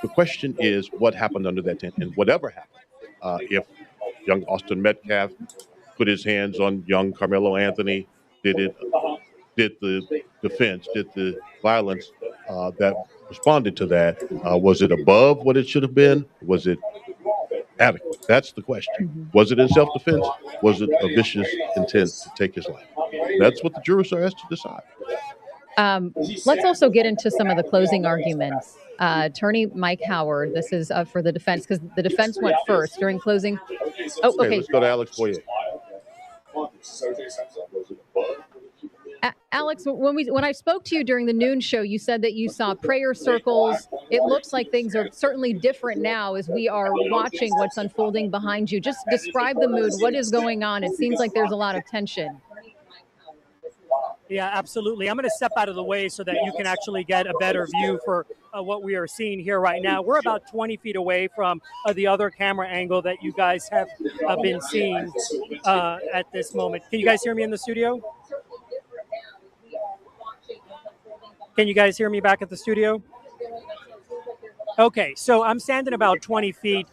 The question is what happened under that tent, and whatever happened, if young Austin Metcalf put his hands on young Carmelo Anthony, did the defense, did the violence that responded to that, was it above what it should have been? Was it adequate? That's the question. Was it in self-defense? Was it a vicious intent to take his life? That's what the jurors are asked to decide. Let's also get into some of the closing arguments. Attorney Mike Howard, this is for the defense, because the defense went first during closing. Oh, okay. Let's go to Alex Boyer. Alex, when I spoke to you during the noon show, you said that you saw prayer circles. It looks like things are certainly different now as we are watching what's unfolding behind you. Just describe the mood. What is going on? It seems like there's a lot of tension. Yeah, absolutely. I'm going to step out of the way so that you can actually get a better view for what we are seeing here right now. We're about 20 feet away from the other camera angle that you guys have been seeing at this moment. Can you guys hear me in the studio? Can you guys hear me back at the studio? Okay, so I'm standing about 20 feet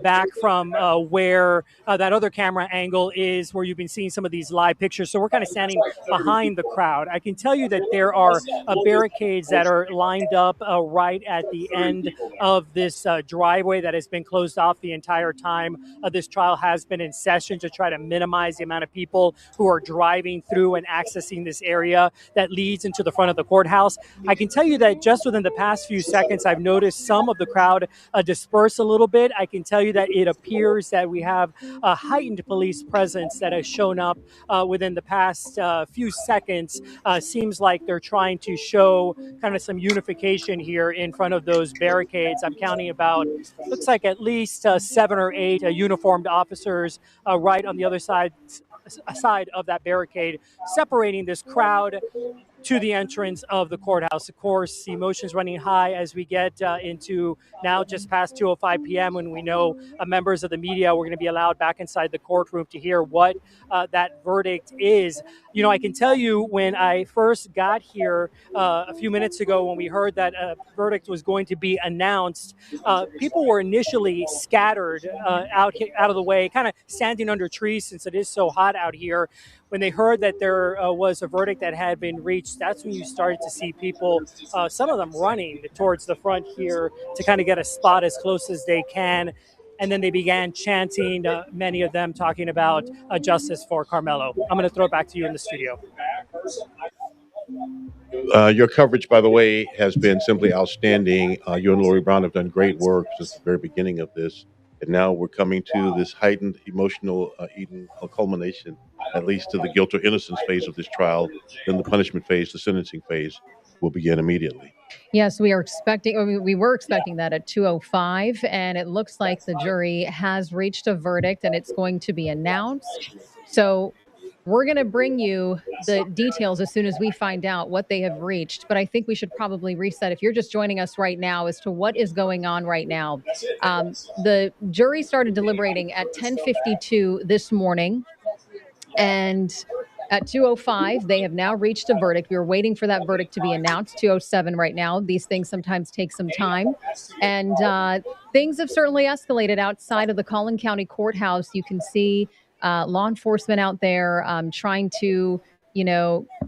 back from where that other camera angle is, where you've been seeing some of these live pictures. So we're kind of standing behind the crowd. I can tell you that there are barricades that are lined up right at the end of this driveway that has been closed off the entire time this trial has been in session, to try to minimize the amount of people who are driving through and accessing this area that leads into the front of the courthouse. I can tell you that just within the past few seconds, I've noticed some of the crowd disperse a little bit. I can tell you that it appears that we have a heightened police presence that has shown up within the past few seconds. Seems like they're trying to show kind of some unification here in front of those barricades. I'm counting about, looks like at least 7 or 8 uniformed officers right on the other side of that barricade, separating this crowd to the entrance of the courthouse. Of course, emotions running high as we get into now just past 2:05 p.m. when we know members of the media were going to be allowed back inside the courtroom to hear what that verdict is. You know, I can tell you when I first got here a few minutes ago, when we heard that a verdict was going to be announced, people were initially scattered out of the way, kind of standing under trees since it is so hot out here. When they heard that there was a verdict that had been reached, that's when you started to see people, some of them running towards the front here to kind of get a spot as close as they can. And then they began chanting, many of them talking about justice for Karmelo. I'm going to throw it back to you in the studio. Your coverage, by the way, has been simply outstanding. You and Lori Brown have done great work since the very beginning of this. And now we're coming to this heightened emotional culmination, at least to the guilt or innocence phase of this trial. Then the punishment phase, the sentencing phase, will begin immediately. Yes, we were expecting that at 2:05, and it looks like the jury has reached a verdict and it's going to be announced. So we're going to bring you the details as soon as we find out what they have reached. But I think we should probably reset, if you're just joining us right now, as to what is going on right now. The jury started deliberating at 10:52 this morning. And at 2:05, they have now reached a verdict. We were waiting for that verdict to be announced. 2:07 right now. These things sometimes take some time. And things have certainly escalated outside of the Collin County Courthouse. You can see law enforcement out there trying to,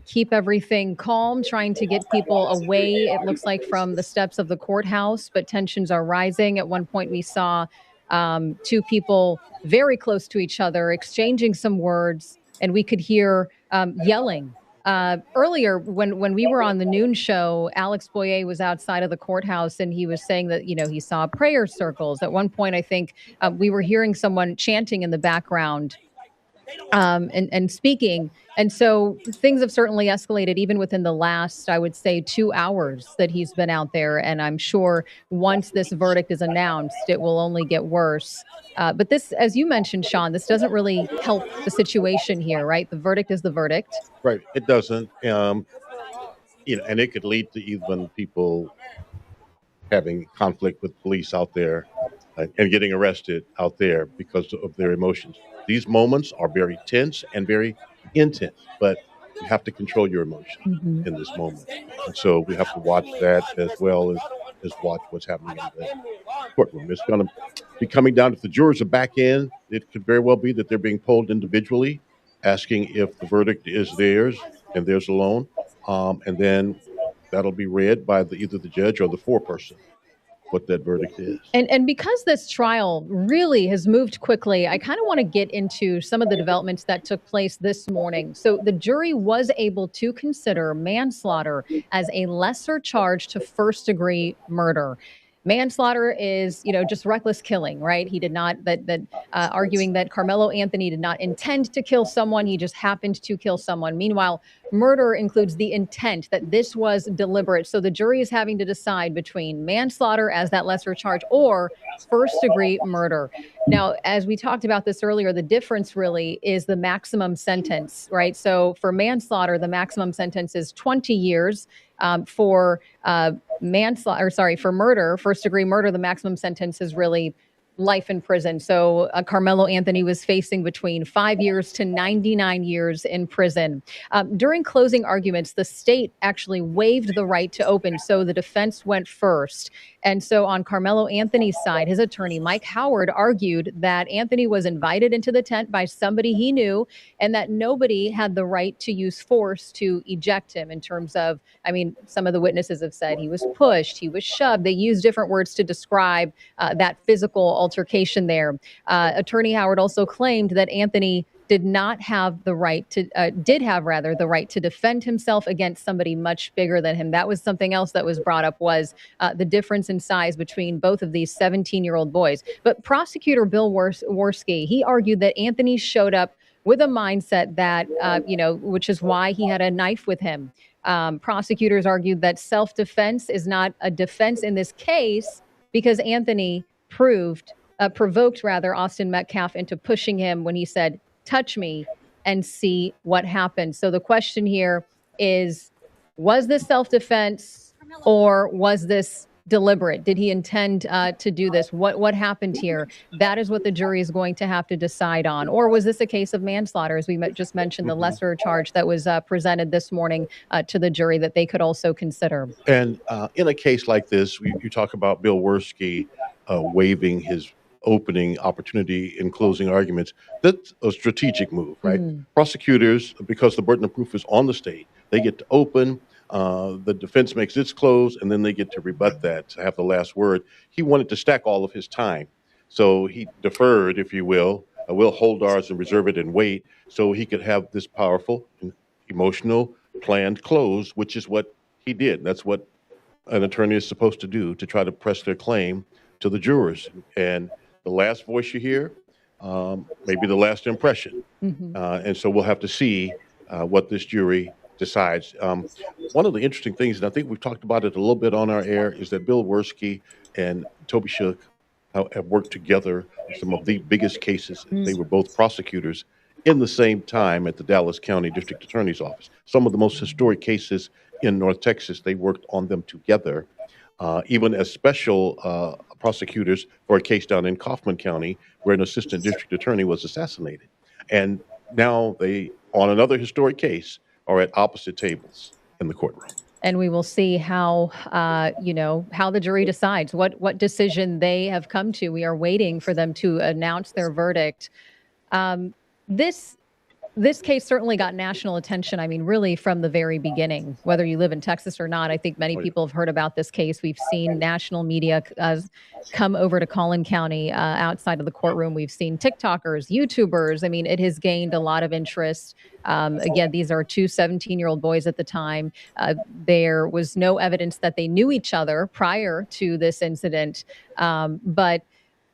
keep everything calm, trying to get people away, it looks like, from the steps of the courthouse. But tensions are rising. At one point, we saw 2 people very close to each other exchanging some words, and we could hear yelling. Earlier, when we were on the noon show, Alex Boyer was outside of the courthouse, and he was saying that, he saw prayer circles. At one point, I think we were hearing someone chanting in the background and speaking. And so things have certainly escalated even within the last, I would say, 2 hours that he's been out there. And I'm sure once this verdict is announced, it will only get worse. But this, as you mentioned, Sean, this doesn't really help the situation here, right? The verdict is the verdict. Right. It doesn't. And it could lead to even people having conflict with police out there and getting arrested out there because of their emotions. These moments are very tense and very intense, but you have to control your emotions in this moment. And so we have to watch that, as well as is watch what's happening in the courtroom. It's going to be coming down. If the jurors are back in, it could very well be that they're being polled individually, asking if the verdict is theirs and theirs alone. And then that'll be read by either the judge or the foreperson, what that verdict is. And because this trial really has moved quickly, I kind of want to get into some of the developments that took place this morning. So the jury was able to consider manslaughter as a lesser charge to first-degree murder. Manslaughter is, just reckless killing, right? He did not, arguing that Karmelo Anthony did not intend to kill someone. He just happened to kill someone. Meanwhile, murder includes the intent that this was deliberate. So the jury is having to decide between manslaughter as that lesser charge or first-degree murder. Now, as we talked about this earlier, the difference really is the maximum sentence, right? So for manslaughter, the maximum sentence is 20 years. For murder, first-degree murder, the maximum sentence is really life in prison. So Karmelo Anthony was facing between 5 years to 99 years in prison. During closing arguments, the state actually waived the right to open, so the defense went first. And so on Karmelo Anthony's side, his attorney, Mike Howard, argued that Anthony was invited into the tent by somebody he knew and that nobody had the right to use force to eject him in terms of, some of the witnesses have said he was pushed, he was shoved. They used different words to describe that physical altercation there. Attorney Howard also claimed that Anthony did have the right to defend himself against somebody much bigger than him. That was something else that was brought up, was the difference in size between both of these 17-year-old boys. But prosecutor Bill Worski, he argued that Anthony showed up with a mindset that, which is why he had a knife with him. Prosecutors argued that self-defense is not a defense in this case because Anthony provoked Austin Metcalf into pushing him when he said, "Touch me and see what happens." So the question here is, was this self-defense or was this deliberate? Did he intend to do this? What happened here? That is what the jury is going to have to decide on. Or was this a case of manslaughter, as we just mentioned, the lesser charge that was presented this morning to the jury that they could also consider? And in a case like this, you talk about Bill Worski waiving his opening opportunity in closing arguments. That's a strategic move, right? Prosecutors, because the burden of proof is on the state, they get to open, the defense makes its close, and then they get to rebut that, to have the last word. He wanted to stack all of his time. So he deferred, if you will hold ours and reserve it and wait, so he could have this powerful, emotional, planned close, which is what he did. That's what an attorney is supposed to do, to try to press their claim to the jurors. And the last voice you hear, maybe the last impression. And so we'll have to see what this jury decides. One of the interesting things, and I think we've talked about it a little bit on our air, is that Bill Worski and Toby Shook have worked together in some of the biggest cases. They were both prosecutors in the same time at the Dallas County District Attorney's Office. Some of the most historic cases in North Texas, they worked on them together, even as special prosecutors for a case down in Kaufman County where an assistant district attorney was assassinated. And now they, on another historic case, are at opposite tables in the courtroom. And we will see how the jury decides, what decision they have come to. We are waiting for them to announce their verdict. This case certainly got national attention. Really from the very beginning, whether you live in Texas or not. I think many people have heard about this case. We've seen national media come over to Collin County outside of the courtroom. We've seen TikTokers, YouTubers. It has gained a lot of interest. Again, these are two 17-year-old boys at the time. There was no evidence that they knew each other prior to this incident, but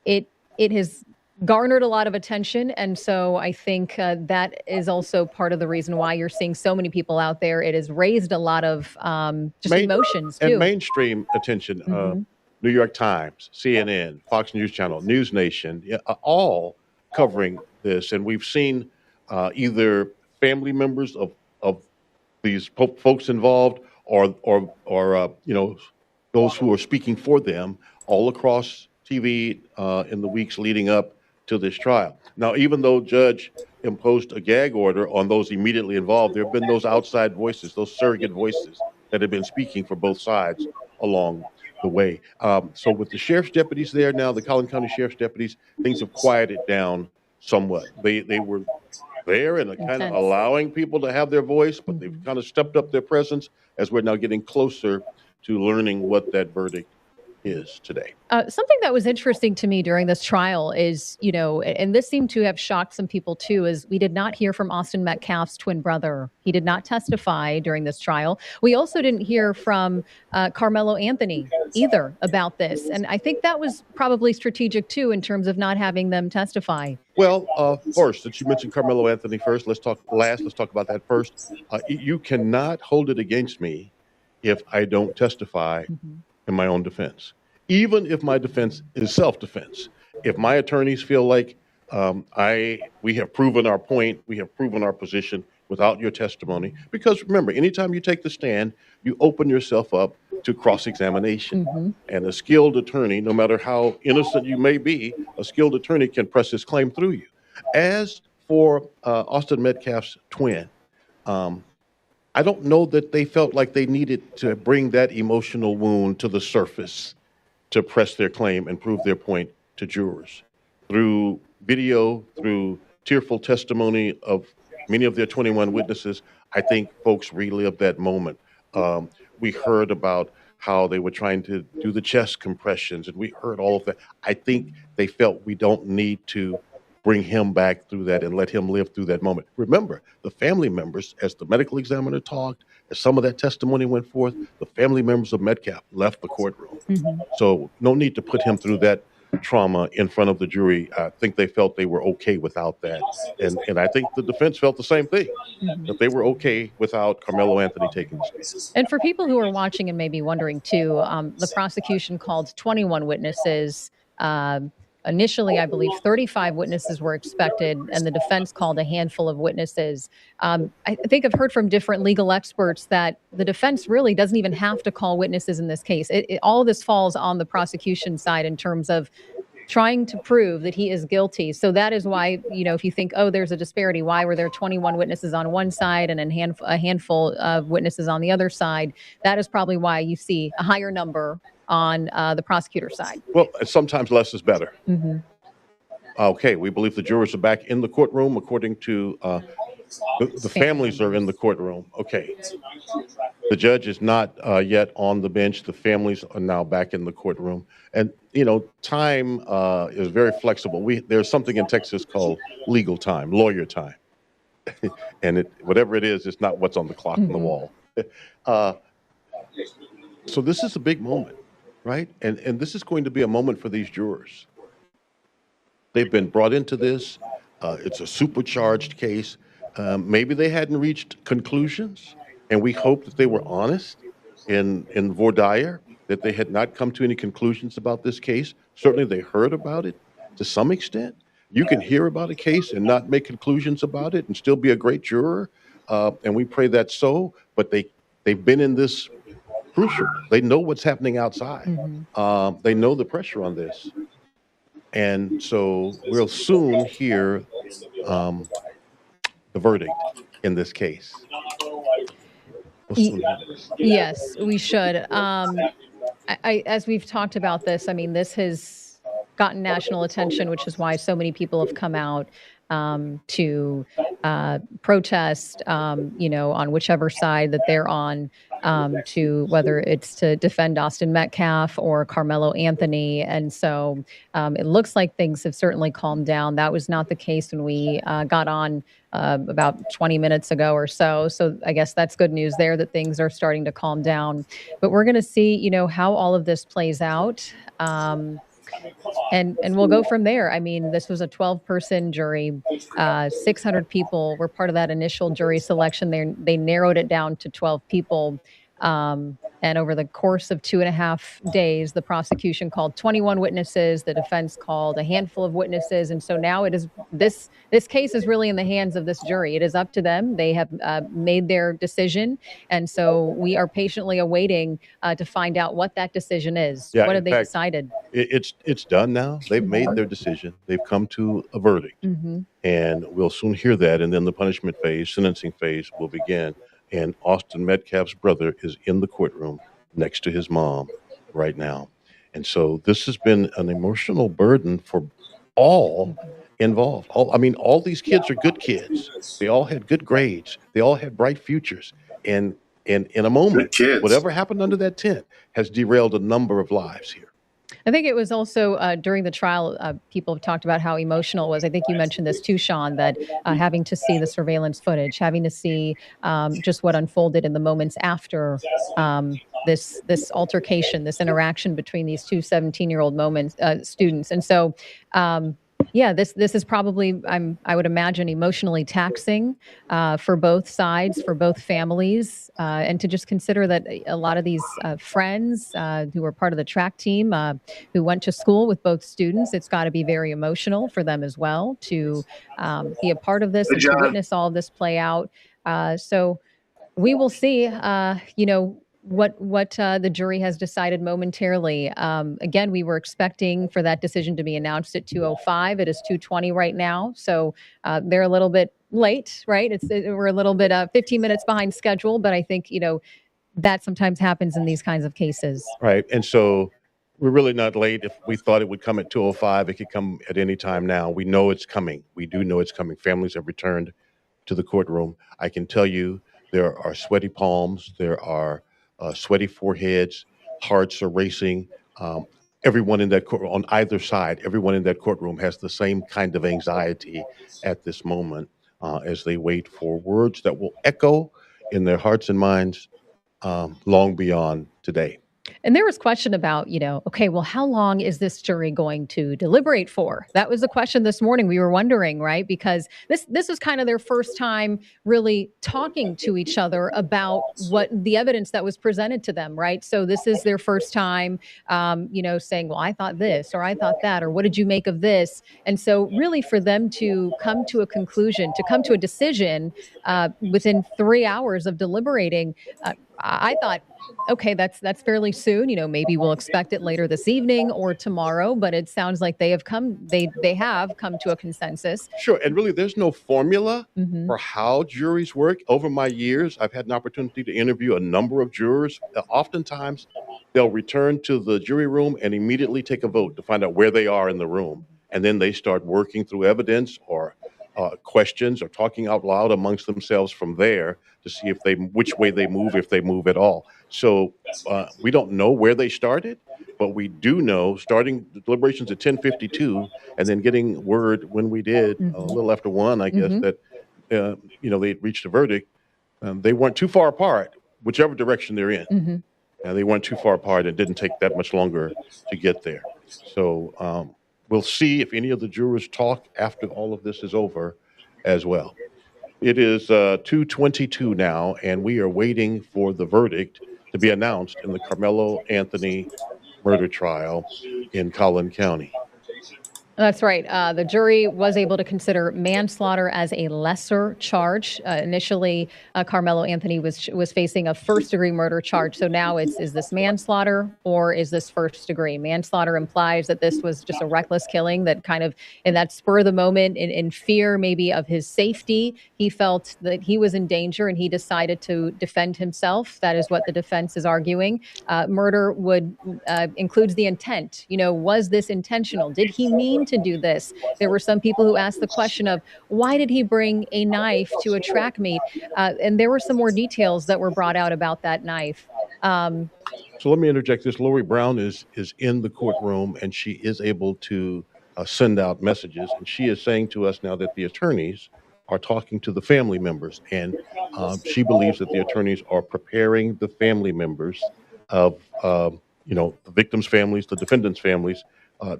it has garnered a lot of attention. And so I think that is also part of the reason why you're seeing so many people out there. It has raised a lot of emotions too. And mainstream attention. New York Times, CNN, Fox News Channel, News Nation, all covering this. And we've seen either family members of these folks involved or those who are speaking for them all across TV in the weeks leading up to this trial. Now, even though Judge imposed a gag order on those immediately involved, there have been those outside voices, those surrogate voices that have been speaking for both sides along the way. So with the sheriff's deputies there now, the Collin County Sheriff's deputies, things have quieted down somewhat. They were there and kind of Intense. allowing people to have their voice, but they've kind of stepped up their presence as we're now getting closer to learning what that verdict is today. Something that was interesting to me during this trial is, and this seemed to have shocked some people too, is we did not hear from Austin Metcalf's twin brother. He did not testify during this trial. We also didn't hear from Karmelo Anthony either about this. And I think that was probably strategic too, in terms of not having them testify. Well, first, since you mentioned Karmelo Anthony first, let's talk about that first. You cannot hold it against me if I don't testify in my own defense, even if my defense is self-defense. If my attorneys feel like we have proven our point, we have proven our position without your testimony, because remember, anytime you take the stand, you open yourself up to cross-examination. And a skilled attorney, no matter how innocent you may be, a skilled attorney can press his claim through you. As for Austin Metcalf's twin, I don't know that they felt like they needed to bring that emotional wound to the surface to press their claim and prove their point to jurors. Through video, through tearful testimony of many of their 21 witnesses, I think folks relived that moment. We heard about how they were trying to do the chest compressions, and we heard all of that. I think they felt we don't need to bring him back through that and let him live through that moment. Remember, the family members, as the medical examiner talked, as some of that testimony went forth, the family members of Metcalf left the courtroom. So no need to put him through that trauma in front of the jury. I think they felt they were okay without that. And I think the defense felt the same thing, that they were okay without Karmelo Anthony taking the stand. And for people who are watching and maybe wondering too, the prosecution called 21 witnesses. Initially, I believe 35 witnesses were expected, and the defense called a handful of witnesses. I think I've heard from different legal experts that the defense really doesn't even have to call witnesses in this case. All of this falls on the prosecution side in terms of trying to prove that he is guilty. So that is why, if you think, oh, there's a disparity, why were there 21 witnesses on one side and a handful of witnesses on the other side? That is probably why you see a higher number on the prosecutor side. Well, sometimes less is better. Okay, we believe the jurors are back in the courtroom, according to the families are in the courtroom. Okay, the judge is not yet on the bench. The families are now back in the courtroom. And, time is very flexible. There's something in Texas called legal time, lawyer time. And whatever it is, it's not what's on the clock on the wall. So this is a big moment. Right? And this is going to be a moment for these jurors. They've been brought into this. It's a supercharged case. Maybe they hadn't reached conclusions, and we hope that they were honest in voir dire, that they had not come to any conclusions about this case. Certainly they heard about it to some extent. You can hear about a case and not make conclusions about it and still be a great juror, and we pray that's so, but they've been in this crucial. They know what's happening outside. They know the pressure on this. And so we'll soon hear the verdict in this case. Yes, we should. As we've talked about this, this has gotten national attention, which is why so many people have come out to protest, on whichever side that they're on, to whether it's to defend Austin Metcalf or Karmelo Anthony. And so it looks like things have certainly calmed down. That was not the case when we got on about 20 minutes ago or so. So I guess that's good news there that things are starting to calm down. But we're going to see, how all of this plays out. And we'll go from there. This was a 12-person jury. 600 people were part of that initial jury selection. They narrowed it down to 12 people. And over the course of 2.5 days, the prosecution called 21 witnesses. The defense called a handful of witnesses. And so now it is this case is really in the hands of this jury. It is up to them. They have made their decision. And so we are patiently awaiting to find out what that decision is. Yeah, what have they decided? It's done now. They've made their decision. They've come to a verdict. And we'll soon hear that. And then the punishment phase, sentencing phase will begin. And Austin Metcalf's brother is in the courtroom next to his mom. right now. And so this has been an emotional burden for all involved. I mean, all these kids are good kids. They all had good grades. They all had bright futures. And in a moment, whatever happened under that tent has derailed a number of lives here. I think it was also during the trial, people have talked about how emotional it was. I think you mentioned this too, Sean, that having to see the surveillance footage, having to see just what unfolded in the moments after this altercation, this interaction between these two 17-year-old students. And so, yeah, this is probably, I would imagine, emotionally taxing for both sides, for both families, and to just consider that a lot of these friends who were part of the track team, who went to school with both students, it's got to be very emotional for them as well to be a part of this and to witness all of this play out. So we will see, what the jury has decided momentarily. Again, we were expecting for that decision to be announced at 2:05. It is 2:20 right now, so they're a little bit late, right? We're a little bit 15 minutes behind schedule, but I think that sometimes happens in these kinds of cases. Right. And so we're really not late. If we thought it would come at 2:05, it could come at any time now. We know it's coming. We do know it's coming. Families have returned to the courtroom. I can tell you there are sweaty palms, there are sweaty foreheads, hearts are racing. Everyone in that court, on either side, everyone in that courtroom has the same kind of anxiety at this moment as they wait for words that will echo in their hearts and minds long beyond today. And there was question about, okay, well, how long is this jury going to deliberate for? That was the question this morning. We were wondering, right? Because this was kind of their first time really talking to each other about what the evidence that was presented to them, right? So this is their first time, saying, well, I thought this, or I thought that, or what did you make of this? And so really for them to come to a conclusion, to come to a decision within 3 hours of deliberating, I thought, okay, that's fairly soon. Maybe we'll expect it later this evening or tomorrow, but it sounds like they have come to a consensus. Sure. And really, there's no formula Mhm. for how juries work. Over my years, I've had an opportunity to interview a number of jurors. Oftentimes, they'll return to the jury room and immediately take a vote to find out where they are in the room. And then they start working through evidence or questions or talking out loud amongst themselves from there to see which way they move, if they move at all. So we don't know where they started, but we do know starting the deliberations at 10:52 and then getting word when we did a little after 1, I guess, that they reached a verdict. They weren't too far apart, whichever direction they're in. They weren't too far apart. It didn't take that much longer to get there. So we'll see if any of the jurors talk after all of this is over as well. It is 2:22 now, and we are waiting for the verdict to be announced in the Karmelo Anthony murder trial in Collin County. That's right. The jury was able to consider manslaughter as a lesser charge. Initially, Karmelo Anthony was facing a first-degree murder charge. So now is this manslaughter or is this first degree? Manslaughter implies that this was just a reckless killing that kind of, in that spur of the moment, in fear maybe of his safety, he felt that he was in danger and he decided to defend himself. That is what the defense is arguing. Murder includes the intent. Was this intentional? Did he mean to do this? There were some people who asked the question of why did he bring a knife to a track meet? And there were some more details that were brought out about that knife. So let me interject this. Lori Brown is in the courtroom and she is able to send out messages. And she is saying to us now that the attorneys are talking to the family members. And she believes that the attorneys are preparing the family members of the victims' families, the defendants' families,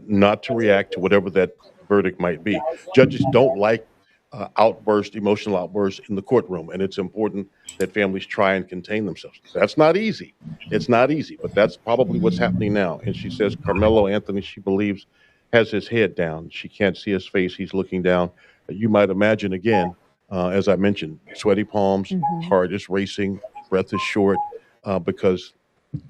not to react to whatever that verdict might be. Judges don't like emotional outbursts in the courtroom, and it's important that families try and contain themselves. That's not easy. It's not easy, but that's probably what's happening now. And she says Karmelo Anthony, she believes, has his head down. She can't see his face. He's looking down. You might imagine, again, as I mentioned, sweaty palms, heart is racing, breath is short, because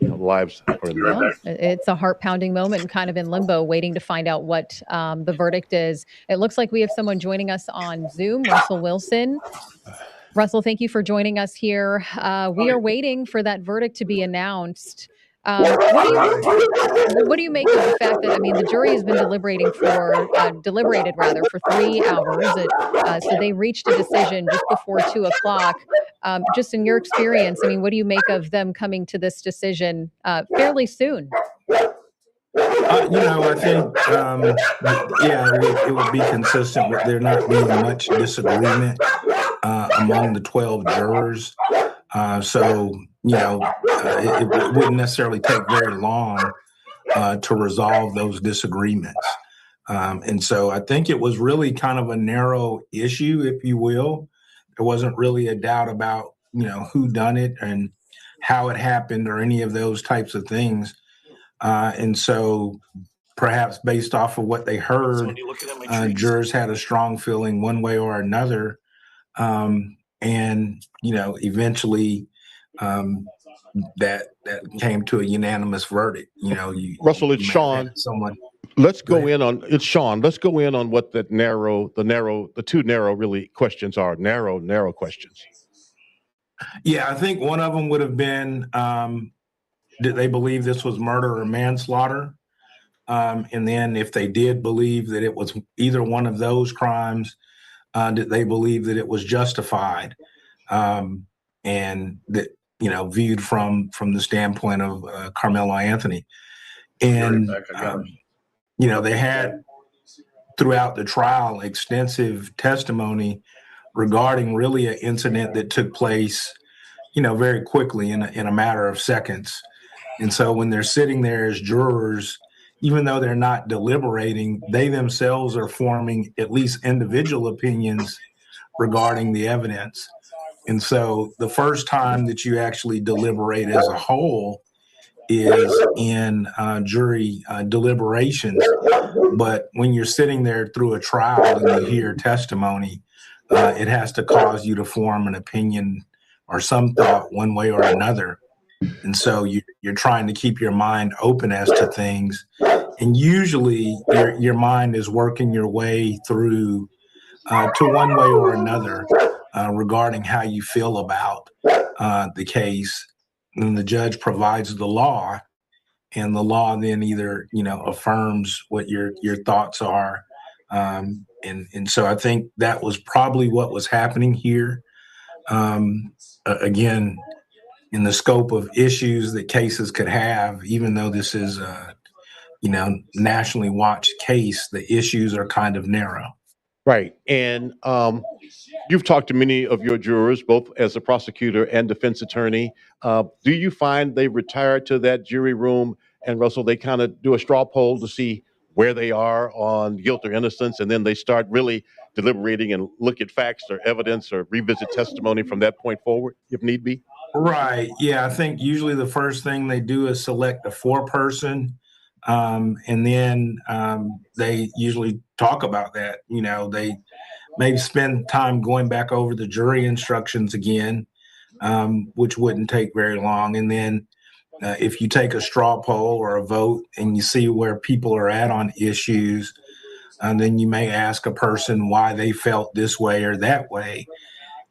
lives are in the Well, it's a heart-pounding moment and kind of in limbo, waiting to find out what the verdict is. It looks like we have someone joining us on Zoom, Russell Wilson. Russell, thank you for joining us here. We are waiting for that verdict to be announced. What do you make of the fact that, I mean, the jury has been deliberated rather for 3 hours. So they reached a decision just before 2 o'clock. Just in your experience, I mean, what do you make of them coming to this decision fairly soon? I think, yeah, it would be consistent with there not being much disagreement among the 12 jurors. So, it wouldn't necessarily take very long to resolve those disagreements. And so I think it was really kind of a narrow issue, if you will. There wasn't really a doubt about, who done it and how it happened or any of those types of things. And so perhaps based off of what they heard, jurors had a strong feeling one way or another. And, eventually that came to a unanimous verdict. Russell, it's Sean. Let's go in on what the two narrow really questions are. Narrow questions. Yeah, I think one of them would have been, did they believe this was murder or manslaughter? And then if they did believe that it was either one of those crimes, did they believe that it was justified? And that, viewed from the standpoint of Karmelo Anthony. And, they had throughout the trial extensive testimony regarding really an incident that took place, very quickly in a matter of seconds. And so when they're sitting there as jurors, even though they're not deliberating, they themselves are forming at least individual opinions regarding the evidence. And so the first time that you actually deliberate as a whole is in jury deliberations. But when you're sitting there through a trial and you hear testimony, it has to cause you to form an opinion or some thought one way or another. And so you're trying to keep your mind open as to things. And usually your mind is working your way through to one way or another regarding how you feel about the case. And the judge provides the law, and the law then either, affirms what your thoughts are. And so I think that was probably what was happening here. Again, in the scope of issues that cases could have, even though this is a, nationally watched case, the issues are kind of narrow. Right. And you've talked to many of your jurors, both as a prosecutor and defense attorney. Do you find they retire to that jury room and, Russell, they kind of do a straw poll to see where they are on guilt or innocence, and then they start really deliberating and look at facts or evidence or revisit testimony from that point forward, if need be? Right. Yeah, I think usually the first thing they do is select a four-person, and then they usually talk about that. They maybe spend time going back over the jury instructions again, which wouldn't take very long. And then if you take a straw poll or a vote and you see where people are at on issues, and then you may ask a person why they felt this way or that way.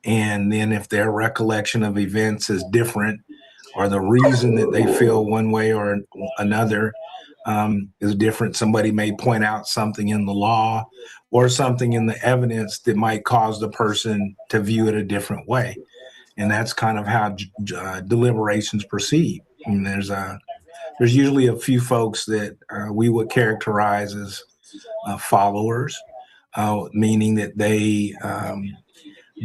And then if their recollection of events is different, or the reason that they feel one way or another is different, somebody may point out something in the law or something in the evidence that might cause the person to view it a different way. And that's kind of how deliberations proceed. And there's usually a few folks that we would characterize as followers, meaning that they,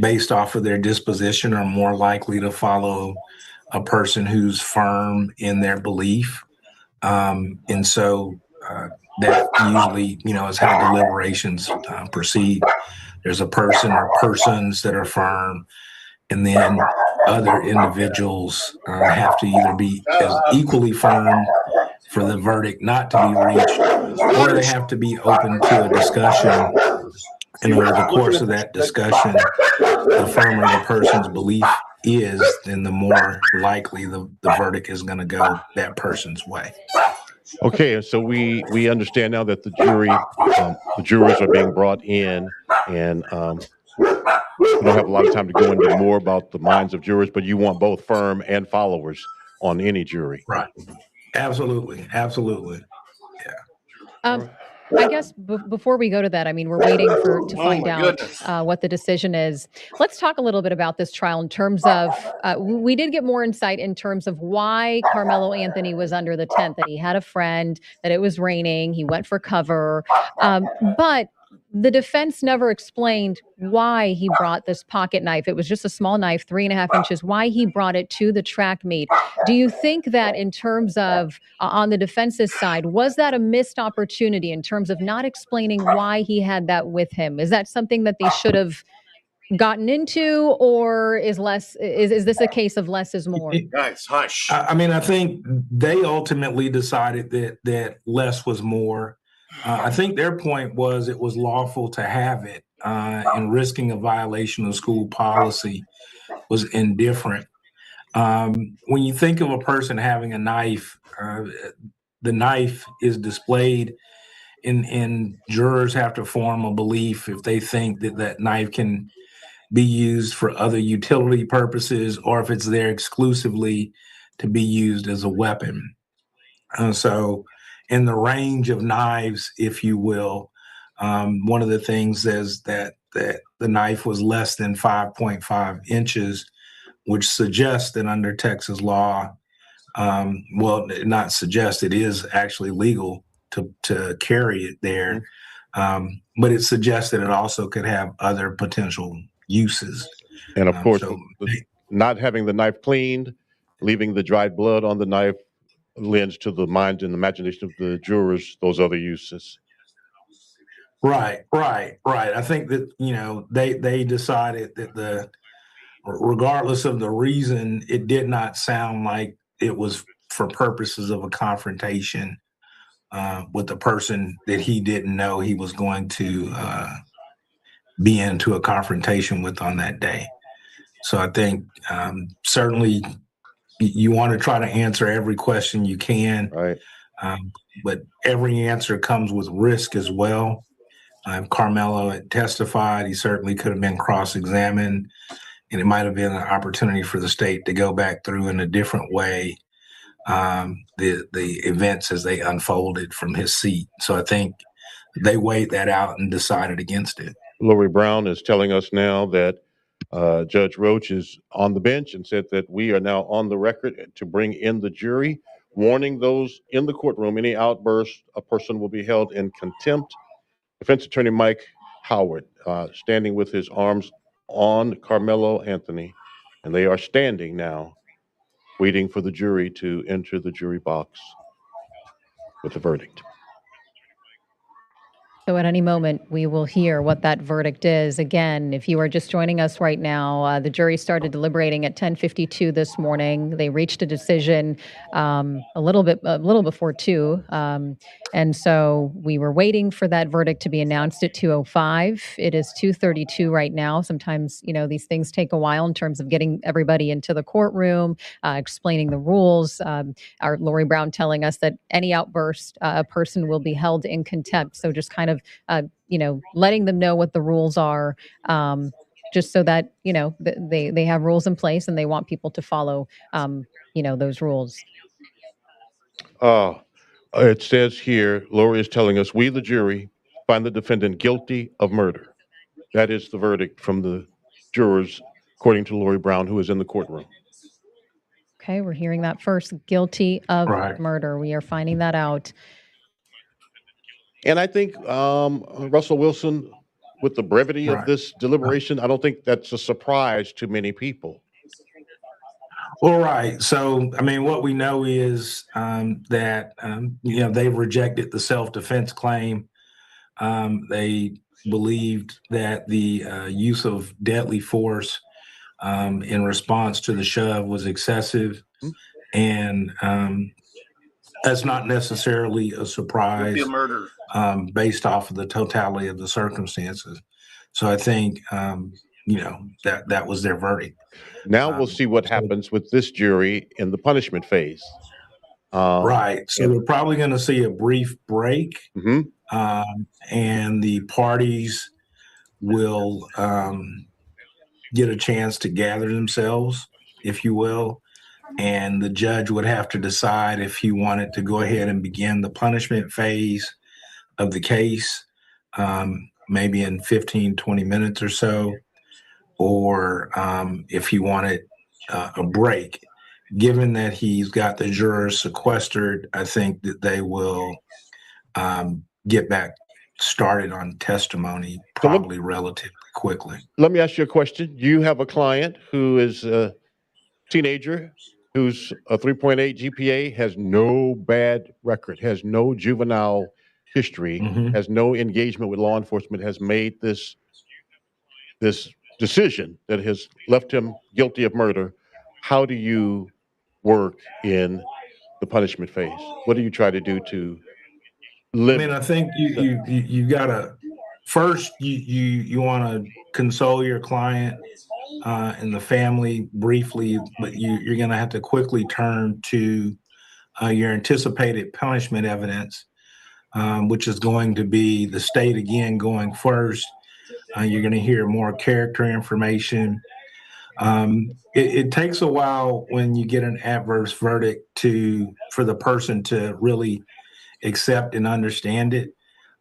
based off of their disposition, are more likely to follow a person who's firm in their belief. And so that usually, is how deliberations proceed. There's a person or persons that are firm, and then other individuals have to either be as equally firm for the verdict not to be reached, or they have to be open to a discussion. And over the course of that discussion, the firmer the person's belief is, then the more likely the verdict is going to go that person's way. Okay, so we understand now that the jurors are being brought in, and we don't have a lot of time to go into more about the minds of jurors, but you want both firm and followers on any jury. Right. Absolutely, absolutely. Um, I guess before we go to that, I mean, we're waiting to find my out goodness. what the decision is. Let's talk a little bit about this trial in terms of we did get more insight in terms of why Carmelo Anthony was under the tent, that he had a friend, that it was raining, he went for cover. But the defense never explained why he brought this pocket knife. It was just a small knife, 3.5 inches, why he brought it to the track meet. Do you think that in terms of on the defense's side, was that a missed opportunity in terms of not explaining why he had that with him? Is that something that they should have gotten into, or is this a case of less is more? Guys, hush. I mean, I think they ultimately decided that less was more. I think their point was it was lawful to have it, and risking a violation of school policy was indifferent. When you think of a person having a knife, the knife is displayed, and jurors have to form a belief if they think that that knife can be used for other utility purposes or if it's there exclusively to be used as a weapon. So, in the range of knives, if you will, one of the things is that the knife was less than 5.5 inches, which suggests that under Texas law, well, not suggest, it is actually legal to carry it there, but it suggests that it also could have other potential uses. And of course, So not having the knife cleaned, leaving the dried blood on the knife lends to the mind and imagination of the jurors those other uses. right. I think that they decided that regardless of the reason, it did not sound like it was for purposes of a confrontation with the person that he didn't know he was going to be into a confrontation with on that day. So I think certainly you want to try to answer every question you can, Right. but every answer comes with risk as well. If Karmelo had testified, he certainly could have been cross-examined, and it might have been an opportunity for the state to go back through in a different way the events as they unfolded from his seat. So I think they weighed that out and decided against it. Lori Brown is telling us now that Judge Roach is on the bench and said that we are now on the record to bring in the jury, warning those in the courtroom any outburst, a person will be held in contempt. Defense attorney Mike Howard standing with his arms on Karmelo Anthony, and they are standing now, waiting for the jury to enter the jury box with the verdict. So at any moment, we will hear what that verdict is. Again, if you are just joining us right now, the jury started deliberating at 10:52 this morning. They reached a decision a little before 2. And so we were waiting for that verdict to be announced at 2:05. It is 2:32 right now. Sometimes, these things take a while in terms of getting everybody into the courtroom, explaining the rules. Our Lori Brown telling us that any outburst, a person will be held in contempt. So just kind of letting them know what the rules are, just so that they have rules in place and they want people to follow those rules. It says here, Lori is telling us, we, the jury, find the defendant guilty of murder. That is the verdict from the jurors, according to Lori Brown, who is in the courtroom. Okay, we're hearing that first. Guilty of Right. murder. We are finding that out. And I think Russell Wilson, with the brevity of Right. this deliberation, I don't think that's a surprise to many people. Well, right. So, I mean, what we know is that they've rejected the self-defense claim. They believed that the use of deadly force in response to the shove was excessive, and that's not necessarily a surprise based off of the totality of the circumstances. So I think that was their verdict. Now we'll see what happens with this jury in the punishment phase. Right. So we're probably going to see a brief break, Mhm. and the parties will get a chance to gather themselves, if you will, and the judge would have to decide if he wanted to go ahead and begin the punishment phase of the case, maybe in 15, 20 minutes or so, or if he wanted a break. Given that he's got the jurors sequestered, I think that they will get back started on testimony probably relatively quickly. Let me ask you a question. You have a client who is a teenager who's a 3.8 GPA, has no bad record, has no juvenile history, has no engagement with law enforcement, has made this decision that has left him guilty of murder. How do you work in the punishment phase? What do you try to do to limit? I mean, I think you gotta first you want to console your client and the family briefly, but you're going to have to quickly turn to your anticipated punishment evidence, which is going to be the state again going first. You're going to hear more character information. It takes a while when you get an adverse verdict for the person to really accept and understand it.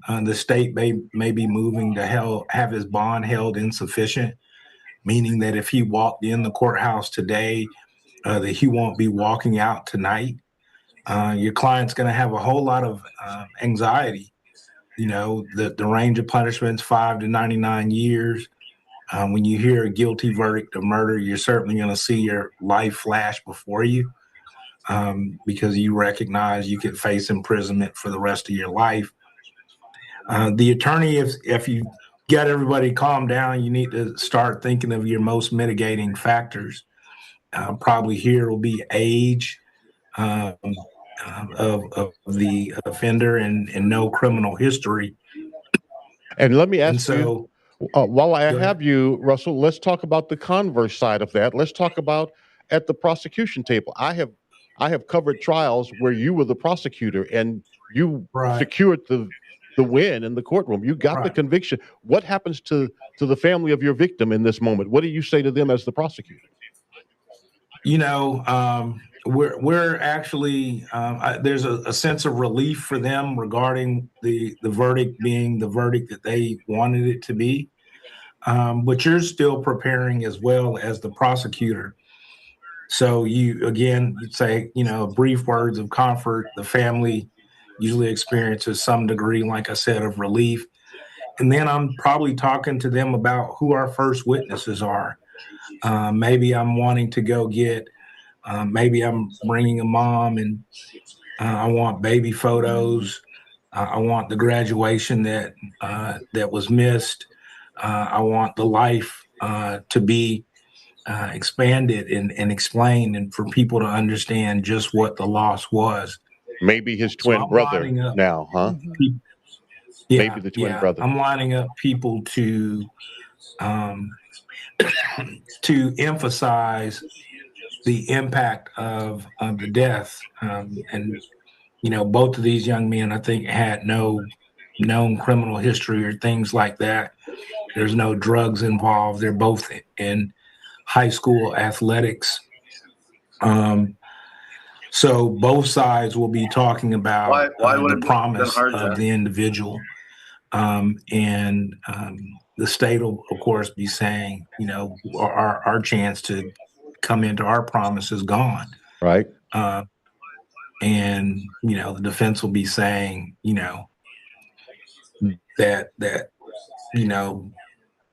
The state may be moving to have his bond held insufficient, meaning that if he walked in the courthouse today, that he won't be walking out tonight. Your client's going to have a whole lot of anxiety. You know, the range of punishments, 5 to 99 years. When you hear a guilty verdict of murder, you're certainly going to see your life flash before you because you recognize you could face imprisonment for the rest of your life. The attorney, if you get everybody calm down, you need to start thinking of your most mitigating factors. Probably here will be age of the offender and no criminal history. And let me ask you, while I have you, Russell, let's talk about the converse side of that. Let's talk about at the prosecution table. I have covered trials where you were the prosecutor and you secured the win in the courtroom. You got the conviction. What happens to the family of your victim in this moment? What do you say to them as the prosecutor? You know, we're actually there's a sense of relief for them regarding the verdict being the verdict that they wanted it to be. But you're still preparing as well as the prosecutor. So you'd say, you know, brief words of comfort. The family usually experiences some degree, like I said, of relief. And then I'm probably talking to them about who our first witnesses are. Maybe I'm wanting to go get, maybe I'm bringing a mom and I want baby photos. I want the graduation that was missed. I want the life to be expanded and explained and for people to understand just what the loss was. Maybe his twin brother now, huh? Maybe the twin brother. I'm lining up people to emphasize the impact of the death. And, you know, both of these young men, I think, had no known criminal history or things like that. There's no drugs involved. They're both in high school athletics. So both sides will be talking about the promise of the individual. And the state will, of course, be saying, you know, our chance to come into our promise is gone. Right. And, you know, the defense will be saying, you know, that, you know,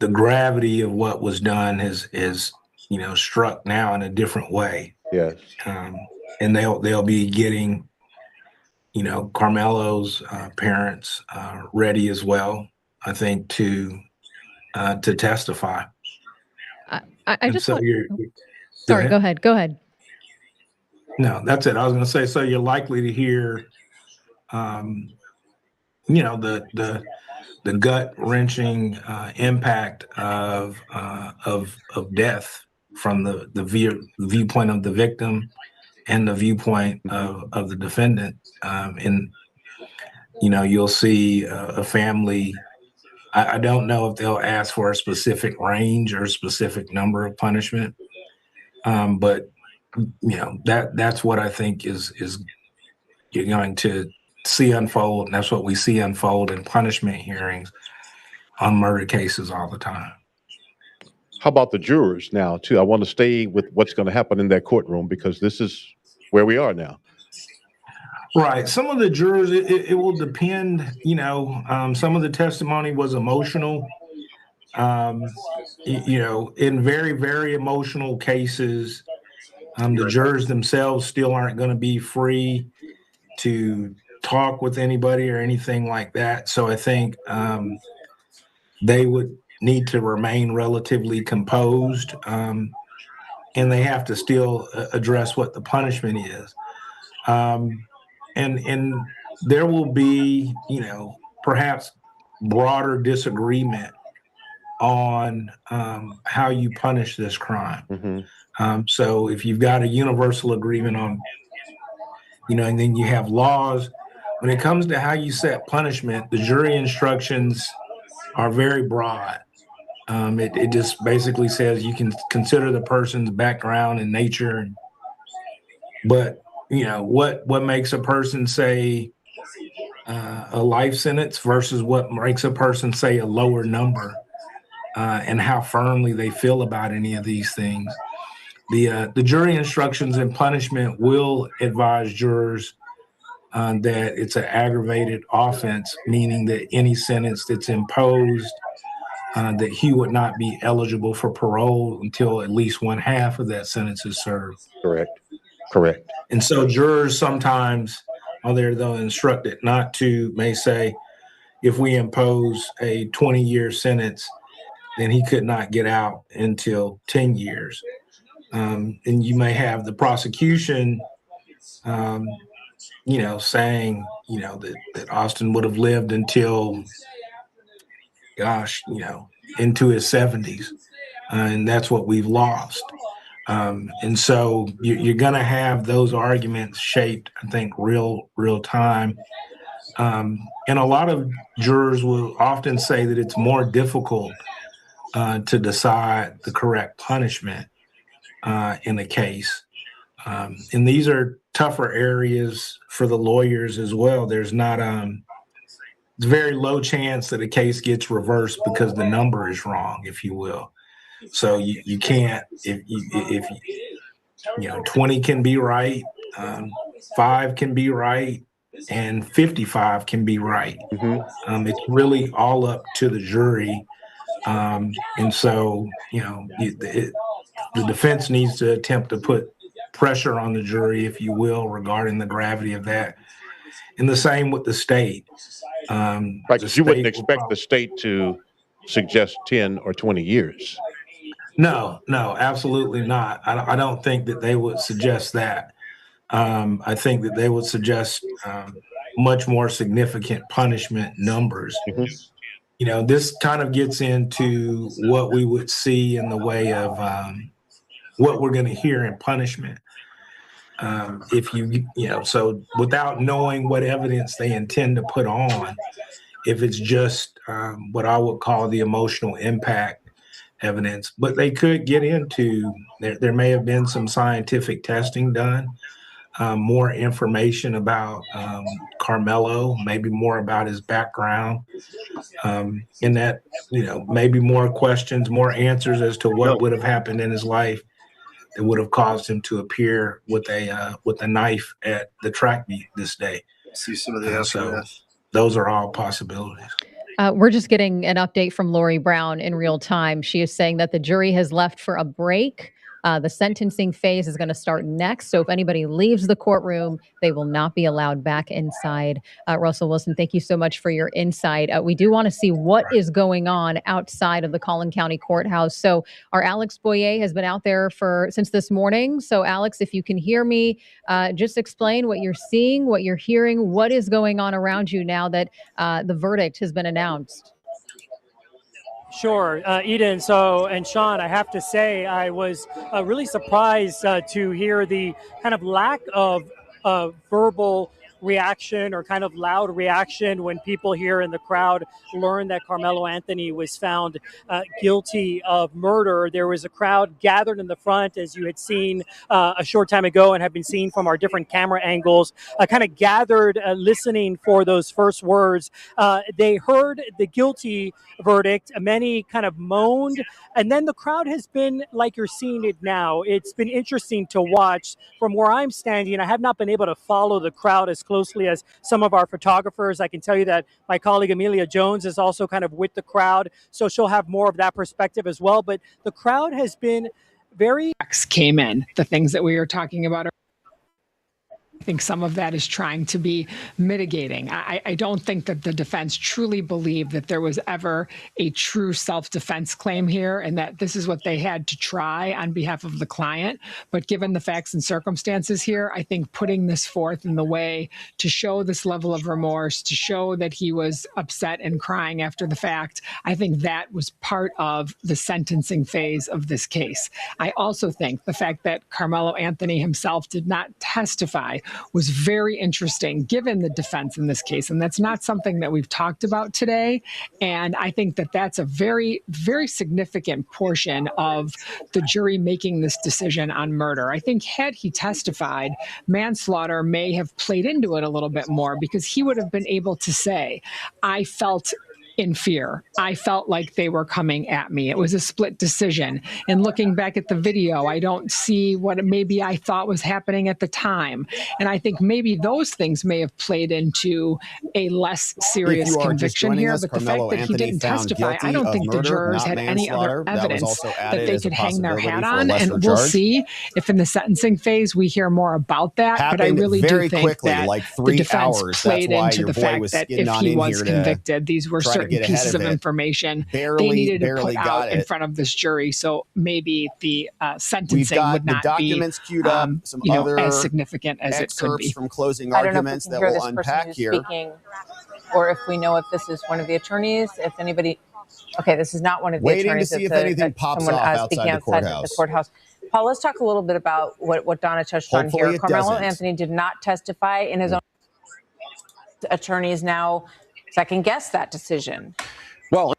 the gravity of what was done is, you know, struck now in a different way. Yes. And they'll be getting, you know, Karmelo's parents ready as well, I think, to testify. I just want. Sorry, go ahead. Go ahead. No, that's it. I was going to say, so you're likely to hear, you know, the gut wrenching impact of death from the viewpoint of the victim and the viewpoint of the defendant. And, you know, you'll see a family. I don't know if they'll ask for a specific range or a specific number of punishment, but that's what I think is you're going to see unfold, and that's what we see unfold in punishment hearings on murder cases all the time. How about the jurors now, too? I want to stay with what's going to happen in that courtroom because this is where we are now. Right. Some of the jurors, it will depend. Some of the testimony was emotional. In very, very emotional cases, the jurors themselves still aren't going to be free to talk with anybody or anything like that. So I think they would need to remain relatively composed, and they have to still address what the punishment is. And there will be, perhaps broader disagreement on how you punish this crime. Mm-hmm. So if you've got a universal agreement on, and then you have laws, when it comes to how you set punishment, the jury instructions are very broad. It just basically says you can consider the person's background and nature, but what makes a person say a life sentence versus what makes a person say a lower number, and how firmly they feel about any of these things. The jury instructions and punishment will advise jurors that it's an aggravated offense, meaning that any sentence that's imposed, that he would not be eligible for parole until at least one half of that sentence is served. Correct. And so jurors sometimes, although they'll instruct it not to, may say, if we impose a 20-year sentence, then he could not get out until 10 years. And you may have the prosecution, saying, that Austin would have lived until, into his 70s. And that's what we've lost. And so you're going to have those arguments shaped, I think, real time. And a lot of jurors will often say that it's more difficult to decide the correct punishment in a case. And these are tougher areas for the lawyers as well. There's not it's very low chance that a case gets reversed because the number is wrong, if you will. So you can't, if 20 can be right, 5 can be right, and 55 can be right. Mm-hmm. It's really all up to the jury. And so, the defense needs to attempt to put pressure on the jury, if you will, regarding the gravity of that. And the same with the state. Right, you wouldn't expect the state to suggest 10 or 20 years. No, absolutely not. I don't think that they would suggest that. I think that they would suggest much more significant punishment numbers. Mm-hmm. This kind of gets into what we would see in the way of what we're going to hear in punishment. So without knowing what evidence they intend to put on, if it's just what I would call the emotional impact evidence, but they could get into, there may have been some scientific testing done, more information about Karmelo, maybe more about his background, in that, maybe more questions, more answers as to what would have happened in his life that would have caused him to appear with a knife at the track meet this day. See some of the so those are all possibilities. We're just getting an update from Lori Brown in real time. She is saying that the jury has left for a break. The sentencing phase is going to start next. So if anybody leaves the courtroom, they will not be allowed back inside. Russell Wilson, thank you so much for your insight. We do want to see what is going on outside of the Collin County Courthouse. So our Alex Boyer has been out there since this morning. So Alex, if you can hear me, just explain what you're seeing, what you're hearing, what is going on around you now that the verdict has been announced. Sure, Eden. And Sean, I have to say, I was really surprised to hear the kind of lack of verbal reaction, or kind of loud reaction when people here in the crowd learned that Karmelo Anthony was found guilty of murder. There was a crowd gathered in the front, as you had seen a short time ago and have been seen from our different camera angles, kind of gathered listening for those first words. They heard the guilty verdict. Many kind of moaned. And then the crowd has been like you're seeing it now. It's been interesting to watch from where I'm standing. I have not been able to follow the crowd as closely as some of our photographers. I can tell you that my colleague Amelia Jones is also kind of with the crowd, so she'll have more of that perspective as well. But the crowd has been very... Came in, the things that we were talking about. I think some of that is trying to be mitigating. I don't think that the defense truly believed that there was ever a true self-defense claim here and that this is what they had to try on behalf of the client. But given the facts and circumstances here, I think putting this forth in the way to show this level of remorse, to show that he was upset and crying after the fact, I think that was part of the sentencing phase of this case. I also think the fact that Karmelo Anthony himself did not testify was very interesting given the defense in this case. And that's not something that we've talked about today. And I think that that's a very, very significant portion of the jury making this decision on murder. I think had he testified, manslaughter may have played into it a little bit more because he would have been able to say, I felt in fear. I felt like they were coming at me. It was a split decision. And looking back at the video, I don't see what maybe I thought was happening at the time. And I think maybe those things may have played into a less serious conviction here. But the fact that he didn't testify, I don't think the jurors had any other evidence that they could hang their hat on. And we'll see if in the sentencing phase we hear more about that. But I really do think that the defense played into the fact that if he was convicted, these were certain pieces of information they needed to put out in front of this jury. So maybe the sentencing would not be as significant as it could be. From closing arguments that we'll unpack here. Speaking, or if we know if this is one of the attorneys, if anybody, okay, this is not one of the attorneys. Waiting to see if anything pops off outside the courthouse. Paul, let's talk a little bit about what Donna touched on here. Karmelo Anthony did not testify in his own. Attorneys now second guess that decision. Well,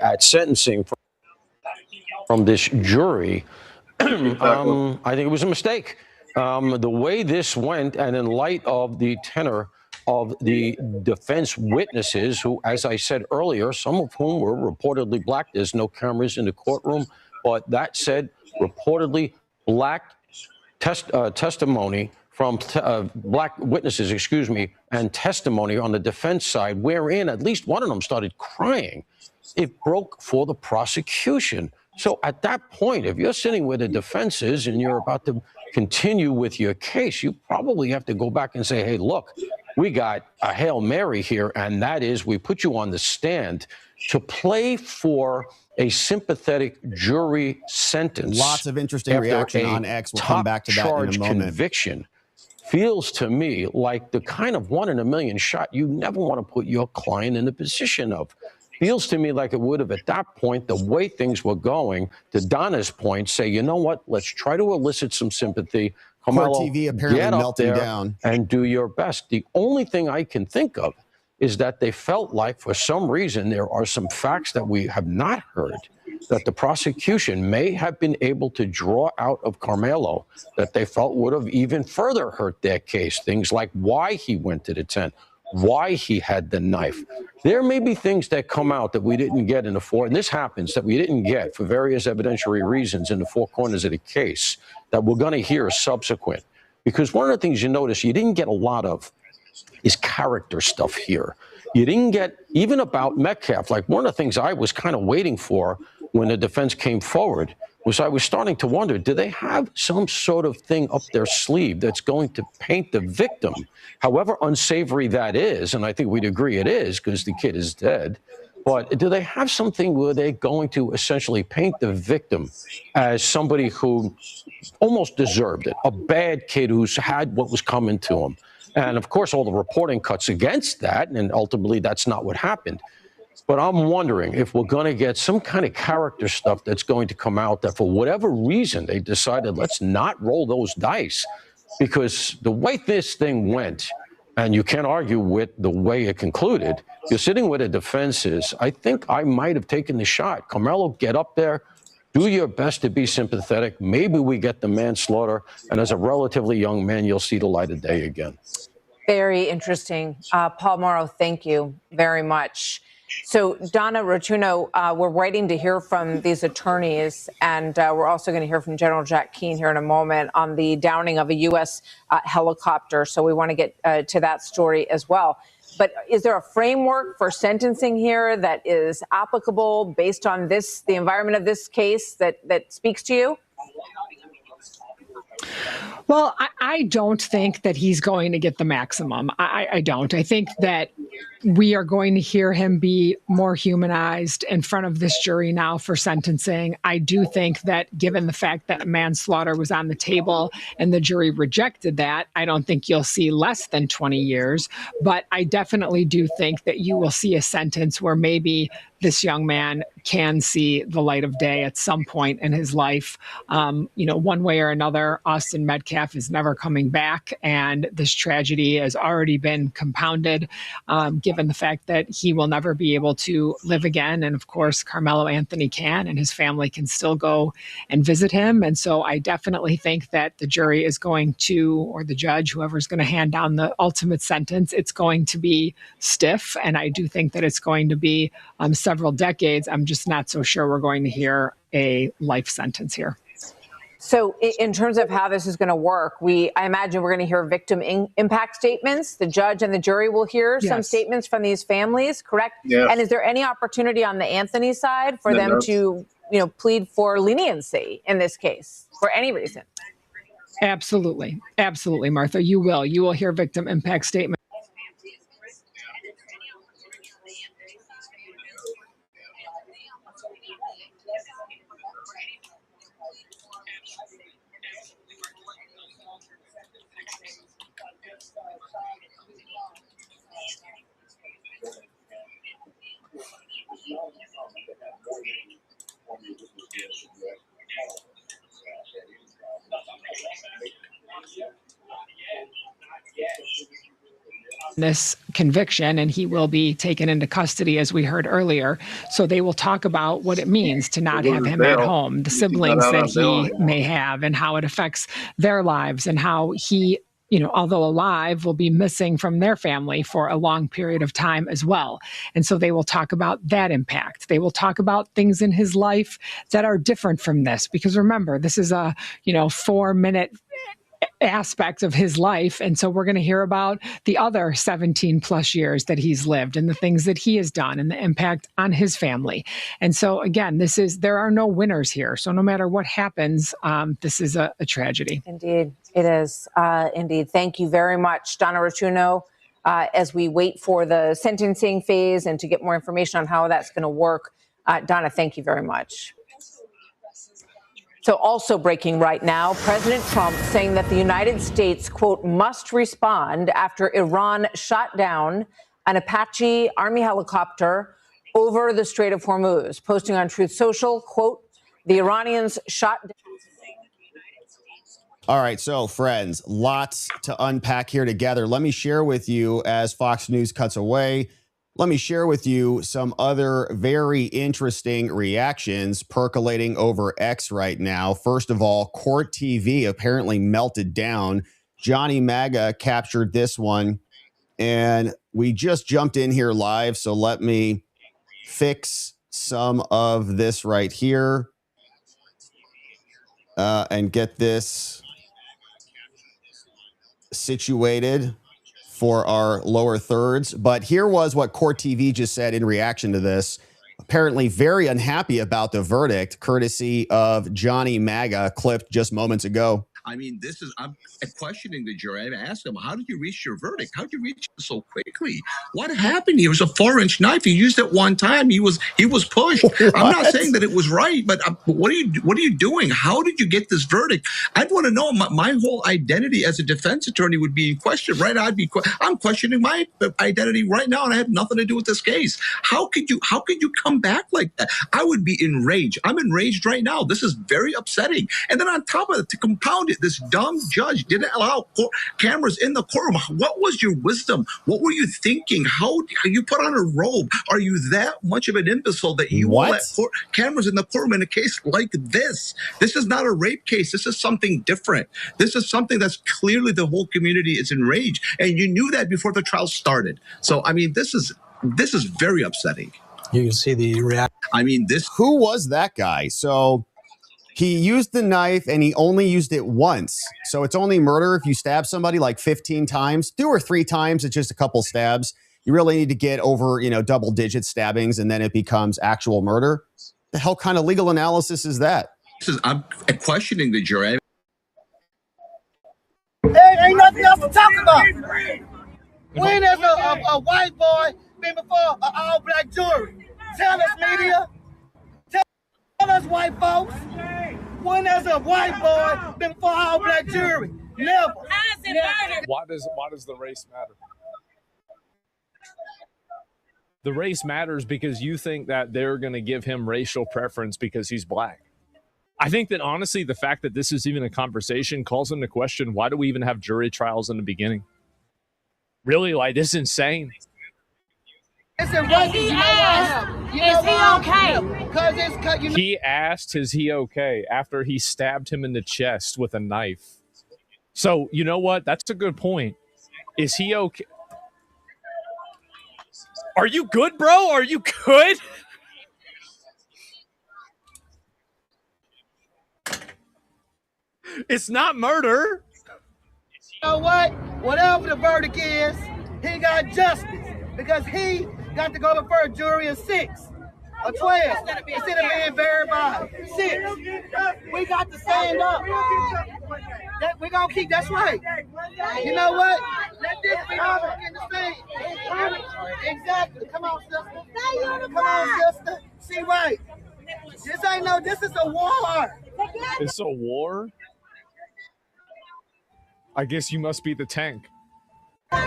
at sentencing from this jury, I think it was a mistake. The way this went, and in light of the tenor of the defense witnesses, who, as I said earlier, some of whom were reportedly black. There's no cameras in the courtroom, but that said, reportedly black testimony from black witnesses, excuse me, and testimony on the defense side, wherein at least one of them started crying. It broke for the prosecution. So at that point, if you're sitting where the defense is and you're about to continue with your case, you probably have to go back and say, hey, look, we got a Hail Mary here, and that is we put you on the stand to play for a sympathetic jury sentence. Lots of interesting reaction on X. We'll come back to that in a moment. Conviction feels to me like the kind of 1 in a million shot you never want to put your client in the position of. Feels to me like it would have at that point, the way things were going, to Donna's point, say, you know what, let's try to elicit some sympathy. Karmelo, TV apparently get up melting there down and do your best. The only thing I can think of is that they felt like, for some reason, there are some facts that we have not heard that the prosecution may have been able to draw out of Karmelo that they felt would have even further hurt their case. Things like why he went to the tent, why he had the knife. There may be things that come out that we didn't get in the and this happens, that we didn't get for various evidentiary reasons in the four corners of the case that we're going to hear subsequent. Because one of the things you notice you didn't get a lot of is character stuff here. You didn't get even about Metcalf. Like, one of the things I was kind of waiting for when the defense came forward was I was starting to wonder, do they have some sort of thing up their sleeve that's going to paint the victim, however unsavory that is, and I think we'd agree it is because the kid is dead, but do they have something where they're going to essentially paint the victim as somebody who almost deserved it, a bad kid who's had what was coming to him? And of course, all the reporting cuts against that, and ultimately that's not what happened. But I'm wondering if we're going to get some kind of character stuff that's going to come out that for whatever reason they decided let's not roll those dice, because the way this thing went, and you can't argue with the way it concluded, you're sitting where the defense is. I think I might have taken the shot. Karmelo, get up there. Do your best to be sympathetic. Maybe we get the manslaughter, and as a relatively young man, you'll see the light of day again. Very interesting. Paul Morrow, thank you very much. So, Donna Rotuno, we're waiting to hear from these attorneys, and we're also going to hear from General Jack Keane here in a moment on the downing of a U.S. Helicopter. So we want to get to that story as well. But is there a framework for sentencing here that is applicable based on this, the environment of this case that speaks to you? Well, I don't think that he's going to get the maximum. I don't. I think that we are going to hear him be more humanized in front of this jury now for sentencing. I do think that given the fact that manslaughter was on the table and the jury rejected that, I don't think you'll see less than 20 years. But I definitely do think that you will see a sentence where maybe this young man can see the light of day at some point in his life. One way or another, Austin Metcalf is never coming back, and this tragedy has already been compounded, given the fact that he will never be able to live again. And of course, Karmelo Anthony can, and his family can still go and visit him. And so I definitely think that the jury is going to, or the judge, whoever's going to hand down the ultimate sentence, it's going to be stiff. And I do think that it's going to be several decades. I'm just not so sure we're going to hear a life sentence here. So in terms of how this is going to work, I imagine we're going to hear victim impact statements. The judge and the jury will hear some statements from these families, correct? Yes. And is there any opportunity on the Anthony side for them to, plead for leniency in this case for any reason? Absolutely. Absolutely, Martha. You will hear victim impact statements. This conviction, and he will be taken into custody, as we heard earlier. So they will talk about what it means to not have him at home, the siblings that he may have, and how it affects their lives, and how he, although alive, will be missing from their family for a long period of time as well. And so they will talk about that impact. They will talk about things in his life that are different from this, because remember, this is a 4-minute aspect of his life. And so we're going to hear about the other 17 plus years that he's lived and the things that he has done and the impact on his family. And so again, there are no winners here. So no matter what happens, this is a tragedy. Indeed, it is. Indeed. Thank you very much, Donna Rotuno. As we wait for the sentencing phase and to get more information on how that's going to work, Donna, thank you very much. So also breaking right now, President Trump saying that the United States, quote, must respond after Iran shot down an Apache Army helicopter over the Strait of Hormuz, posting on Truth Social, quote, the Iranians shot down. All right, so friends, lots to unpack here together. Let me share with you, as Fox News cuts away, let me share with you some other very interesting reactions percolating over X right now. First of all, Court TV apparently melted down. Johnny MAGA captured this one, and we just jumped in here live, so let me fix some of this right here and get this situated for our lower thirds. But here was what Court TV just said in reaction to this. Apparently very unhappy about the verdict, courtesy of Johnny MAGA, clipped just moments ago. I mean, I'm questioning the jury. I asked them, how did you reach your verdict? How did you reach it so quickly? What happened? It was a 4-inch knife. He used it one time. He was pushed. I'm not saying that it was right, but what are you doing? How did you get this verdict? I'd want to know. My whole identity as a defense attorney would be in question, right? I'm questioning my identity right now, and I have nothing to do with this case. How could you come back like that? I would be enraged. I'm enraged right now. This is very upsetting. And then on top of it, to compound it, this dumb judge didn't allow cameras in the courtroom. What was your wisdom? What were you thinking? How you put on a robe? Are you that much of an imbecile that you will let cameras in the courtroom in a case like this? This is not a rape case. This is something different. This is something that's clearly the whole community is enraged, and you knew that before the trial started. So I mean, this is very upsetting. You can see the reaction. I mean, Who was that guy? So he used the knife and he only used it once. So it's only murder if you stab somebody like 15 times. 2 or 3 times, it's just a couple stabs. You really need to get over, double digit stabbings and then it becomes actual murder. The hell kind of legal analysis is that? I'm questioning the jury. There ain't nothing else to talk about. When has a white boy been before an all-black jury? Tell us, media. Tell us, white folks. When has a white boy been before an all-black jury? Never. Why does the race matter? The race matters because you think that they're going to give him racial preference because he's black. I think that honestly, the fact that this is even a conversation calls into question, why do we even have jury trials in the beginning? Really, like, this is insane. He asked, is he okay? After he stabbed him in the chest with a knife. So, you know what? That's a good point. Is he okay? Are you good, bro? Are you good? It's not murder. You know what? Whatever the verdict is, he got justice because he got to go before a jury of 6 or 12 instead of being buried by 6. We got to stand up. We're going to keep, that's right. You know what? Let this be our in the stand. Exactly. Come on, sister. Come on, sister. See, right. This is a war. It's a war? I guess you must be the tank.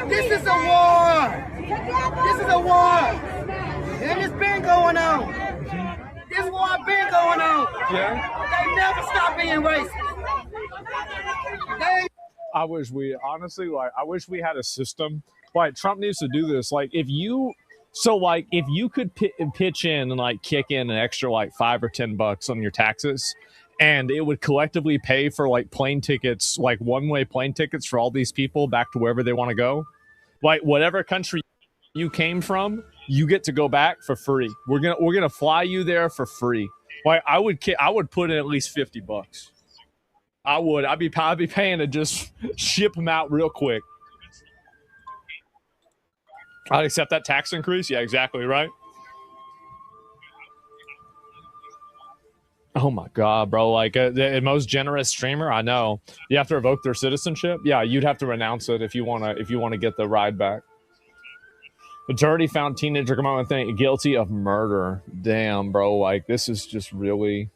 This is a war. This is a war. And it's been going on. This war been going on. Yeah. They never stop being racist. I wish we had a system. Like, Trump needs to do this. Like, if you could pitch in and like kick in an extra like $5 or $10 on your taxes, and it would collectively pay for like plane tickets, like one-way plane tickets for all these people back to wherever they want to go. Like, whatever country you came from, you get to go back for free. We're gonna fly you there for free. Like, I would put in at least $50. I'd be paying to just ship them out real quick. I'd accept that tax increase. Yeah, exactly right. Oh my God, bro! Like, the most generous streamer I know. You have to revoke their citizenship. Yeah, you'd have to renounce it if you wanna get the ride back. Majority found teenager Karmelo guilty of murder. Damn, bro! Like, this is just really.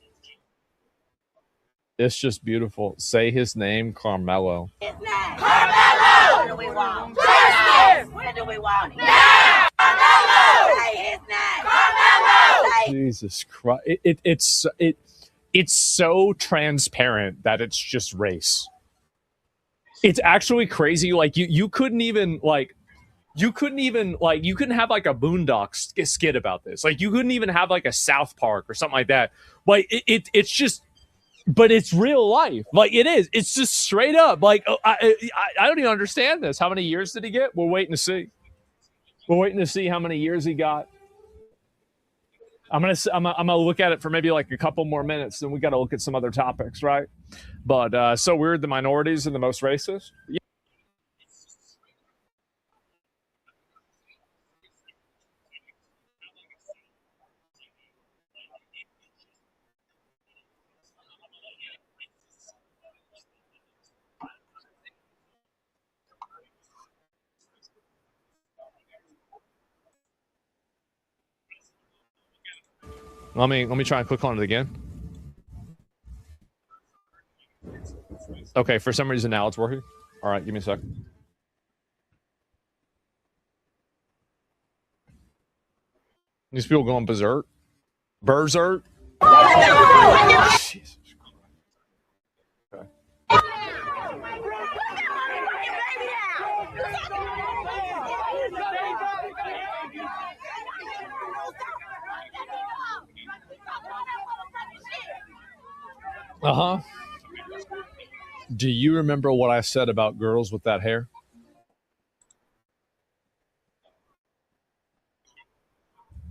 It's just beautiful. Say his name, Karmelo. Karmelo! When do we want justice? When do we want it? Now! Karmelo! Say his name! Karmelo! Jesus Christ! It's so transparent that it's just race. It's actually crazy. Like, you couldn't even have like a Boondocks skit about this. Like, you couldn't even have like a South Park or something like that. Like, it's just. But it's real life. Like, it is. It's just straight up. Like, I don't even understand this. How many years did he get? We're waiting to see. We're waiting to see how many years he got. I'm gonna look at it for maybe like a couple more minutes, then we got to look at some other topics, right? But so weird. The minorities are the most racist. Yeah. Let me try and click on it again. Okay, for some reason now it's working. All right, give me a sec. These people going berserk. Berserk. Jesus Christ. Okay. Uh-huh. Do you remember what I said about girls with that hair?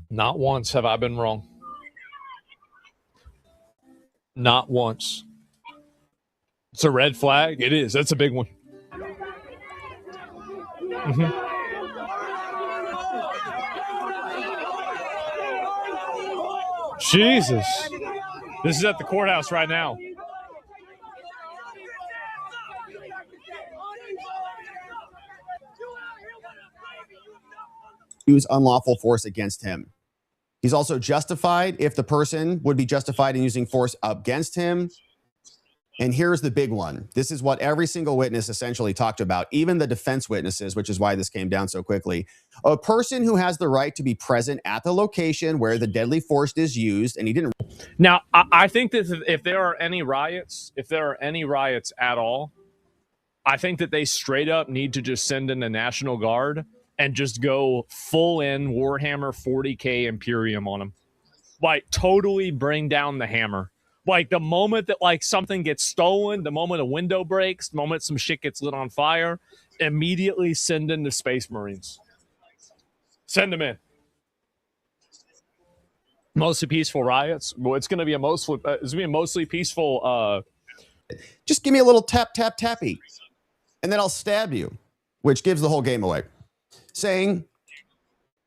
Not once have I been wrong. Not once. It's a red flag. It is. That's a big one. Mm-hmm. Jesus. This is at the courthouse right now. Use unlawful force against him. He's also justified if the person would be justified in using force against him. And here's the big one. This is what every single witness essentially talked about, even the defense witnesses, which is why this came down so quickly. A person who has the right to be present at the location where the deadly force is used, and he didn't. Now, I think that if there are any riots, at all, I think that they straight up need to just send in the National Guard and just go full in Warhammer 40K Imperium on them. Like, totally bring down the hammer. Like, the moment that, like, something gets stolen, the moment a window breaks, the moment some shit gets lit on fire, immediately send in the Space Marines. Send them in. Mostly peaceful riots. Well, it's going to be a mostly peaceful. Just give me a little tap, tap, tappy, and then I'll stab you, which gives the whole game away. Saying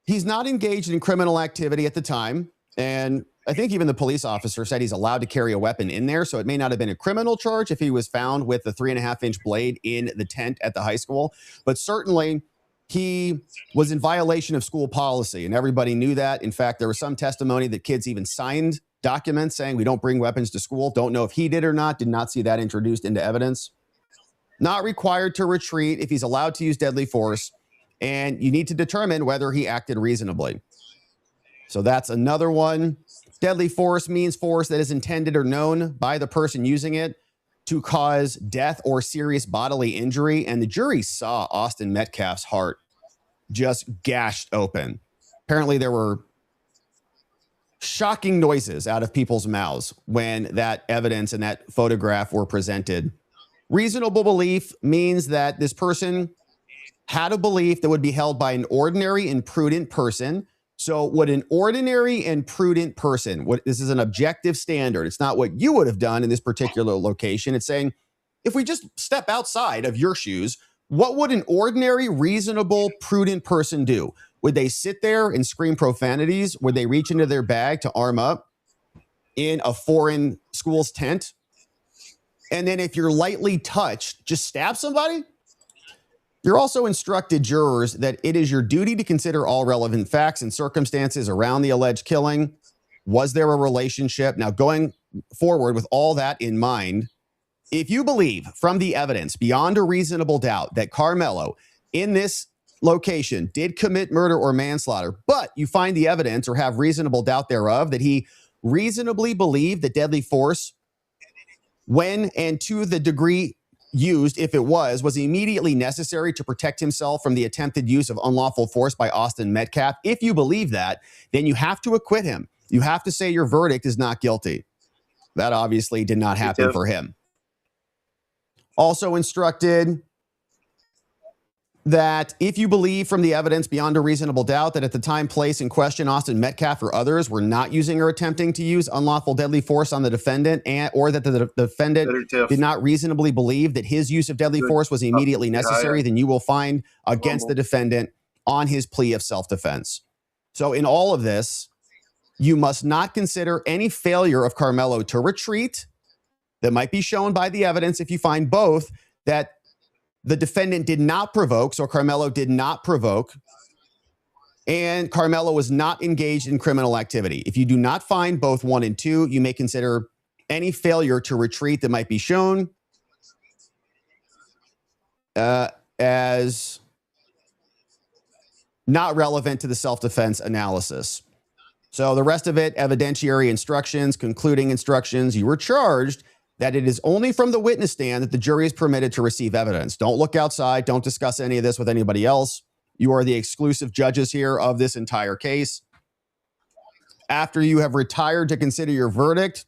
he's not engaged in criminal activity at the time. And I think even the police officer said he's allowed to carry a weapon in there. So it may not have been a criminal charge if he was found with the 3.5-inch blade in the tent at the high school. But certainly he was in violation of school policy, and everybody knew that. In fact, there was some testimony that kids even signed documents saying we don't bring weapons to school. Don't know if he did or not. Did not see that introduced into evidence. Not required to retreat if he's allowed to use deadly force. And you need to determine whether he acted reasonably. So that's another one. Deadly force means force that is intended or known by the person using it to cause death or serious bodily injury. And the jury saw Austin Metcalf's heart just gashed open. Apparently there were shocking noises out of people's mouths when that evidence and that photograph were presented. Reasonable belief means that this person had a belief that would be held by an ordinary and prudent person. So would an ordinary and prudent person, this is an objective standard. It's not what you would have done in this particular location. It's saying, if we just step outside of your shoes, what would an ordinary, reasonable, prudent person do? Would they sit there and scream profanities? Would they reach into their bag to arm up in a foreign school's tent? And then if you're lightly touched, just stab somebody? You're also instructed jurors that it is your duty to consider all relevant facts and circumstances around the alleged killing. Was there a relationship? Now, going forward with all that in mind, if you believe from the evidence beyond a reasonable doubt that Karmelo in this location did commit murder or manslaughter, but you find the evidence or have reasonable doubt thereof that he reasonably believed that deadly force, when and to the degree used, if it was immediately necessary to protect himself from the attempted use of unlawful force by Austin Metcalf. If you believe that, then you have to acquit him. You have to say your verdict is not guilty. That obviously did not happen for him. Also instructed that if you believe from the evidence beyond a reasonable doubt that at the time, place, and question, Austin Metcalf or others were not using or attempting to use unlawful deadly force on the defendant, or that the defendant did not reasonably believe that his use of deadly force was immediately necessary, then you will find against the defendant on his plea of self-defense. So in all of this, you must not consider any failure of Karmelo to retreat that might be shown by the evidence if you find both that the defendant did not provoke, so Karmelo did not provoke and Karmelo was not engaged in criminal activity. If you do not find both 1 and 2, you may consider any failure to retreat that might be shown as not relevant to the self-defense analysis. So the rest of it, evidentiary instructions, concluding instructions, you were charged that it is only from the witness stand that the jury is permitted to receive evidence. Don't look outside. Don't discuss any of this with anybody else. You are the exclusive judges here of this entire case. After you have retired to consider your verdict,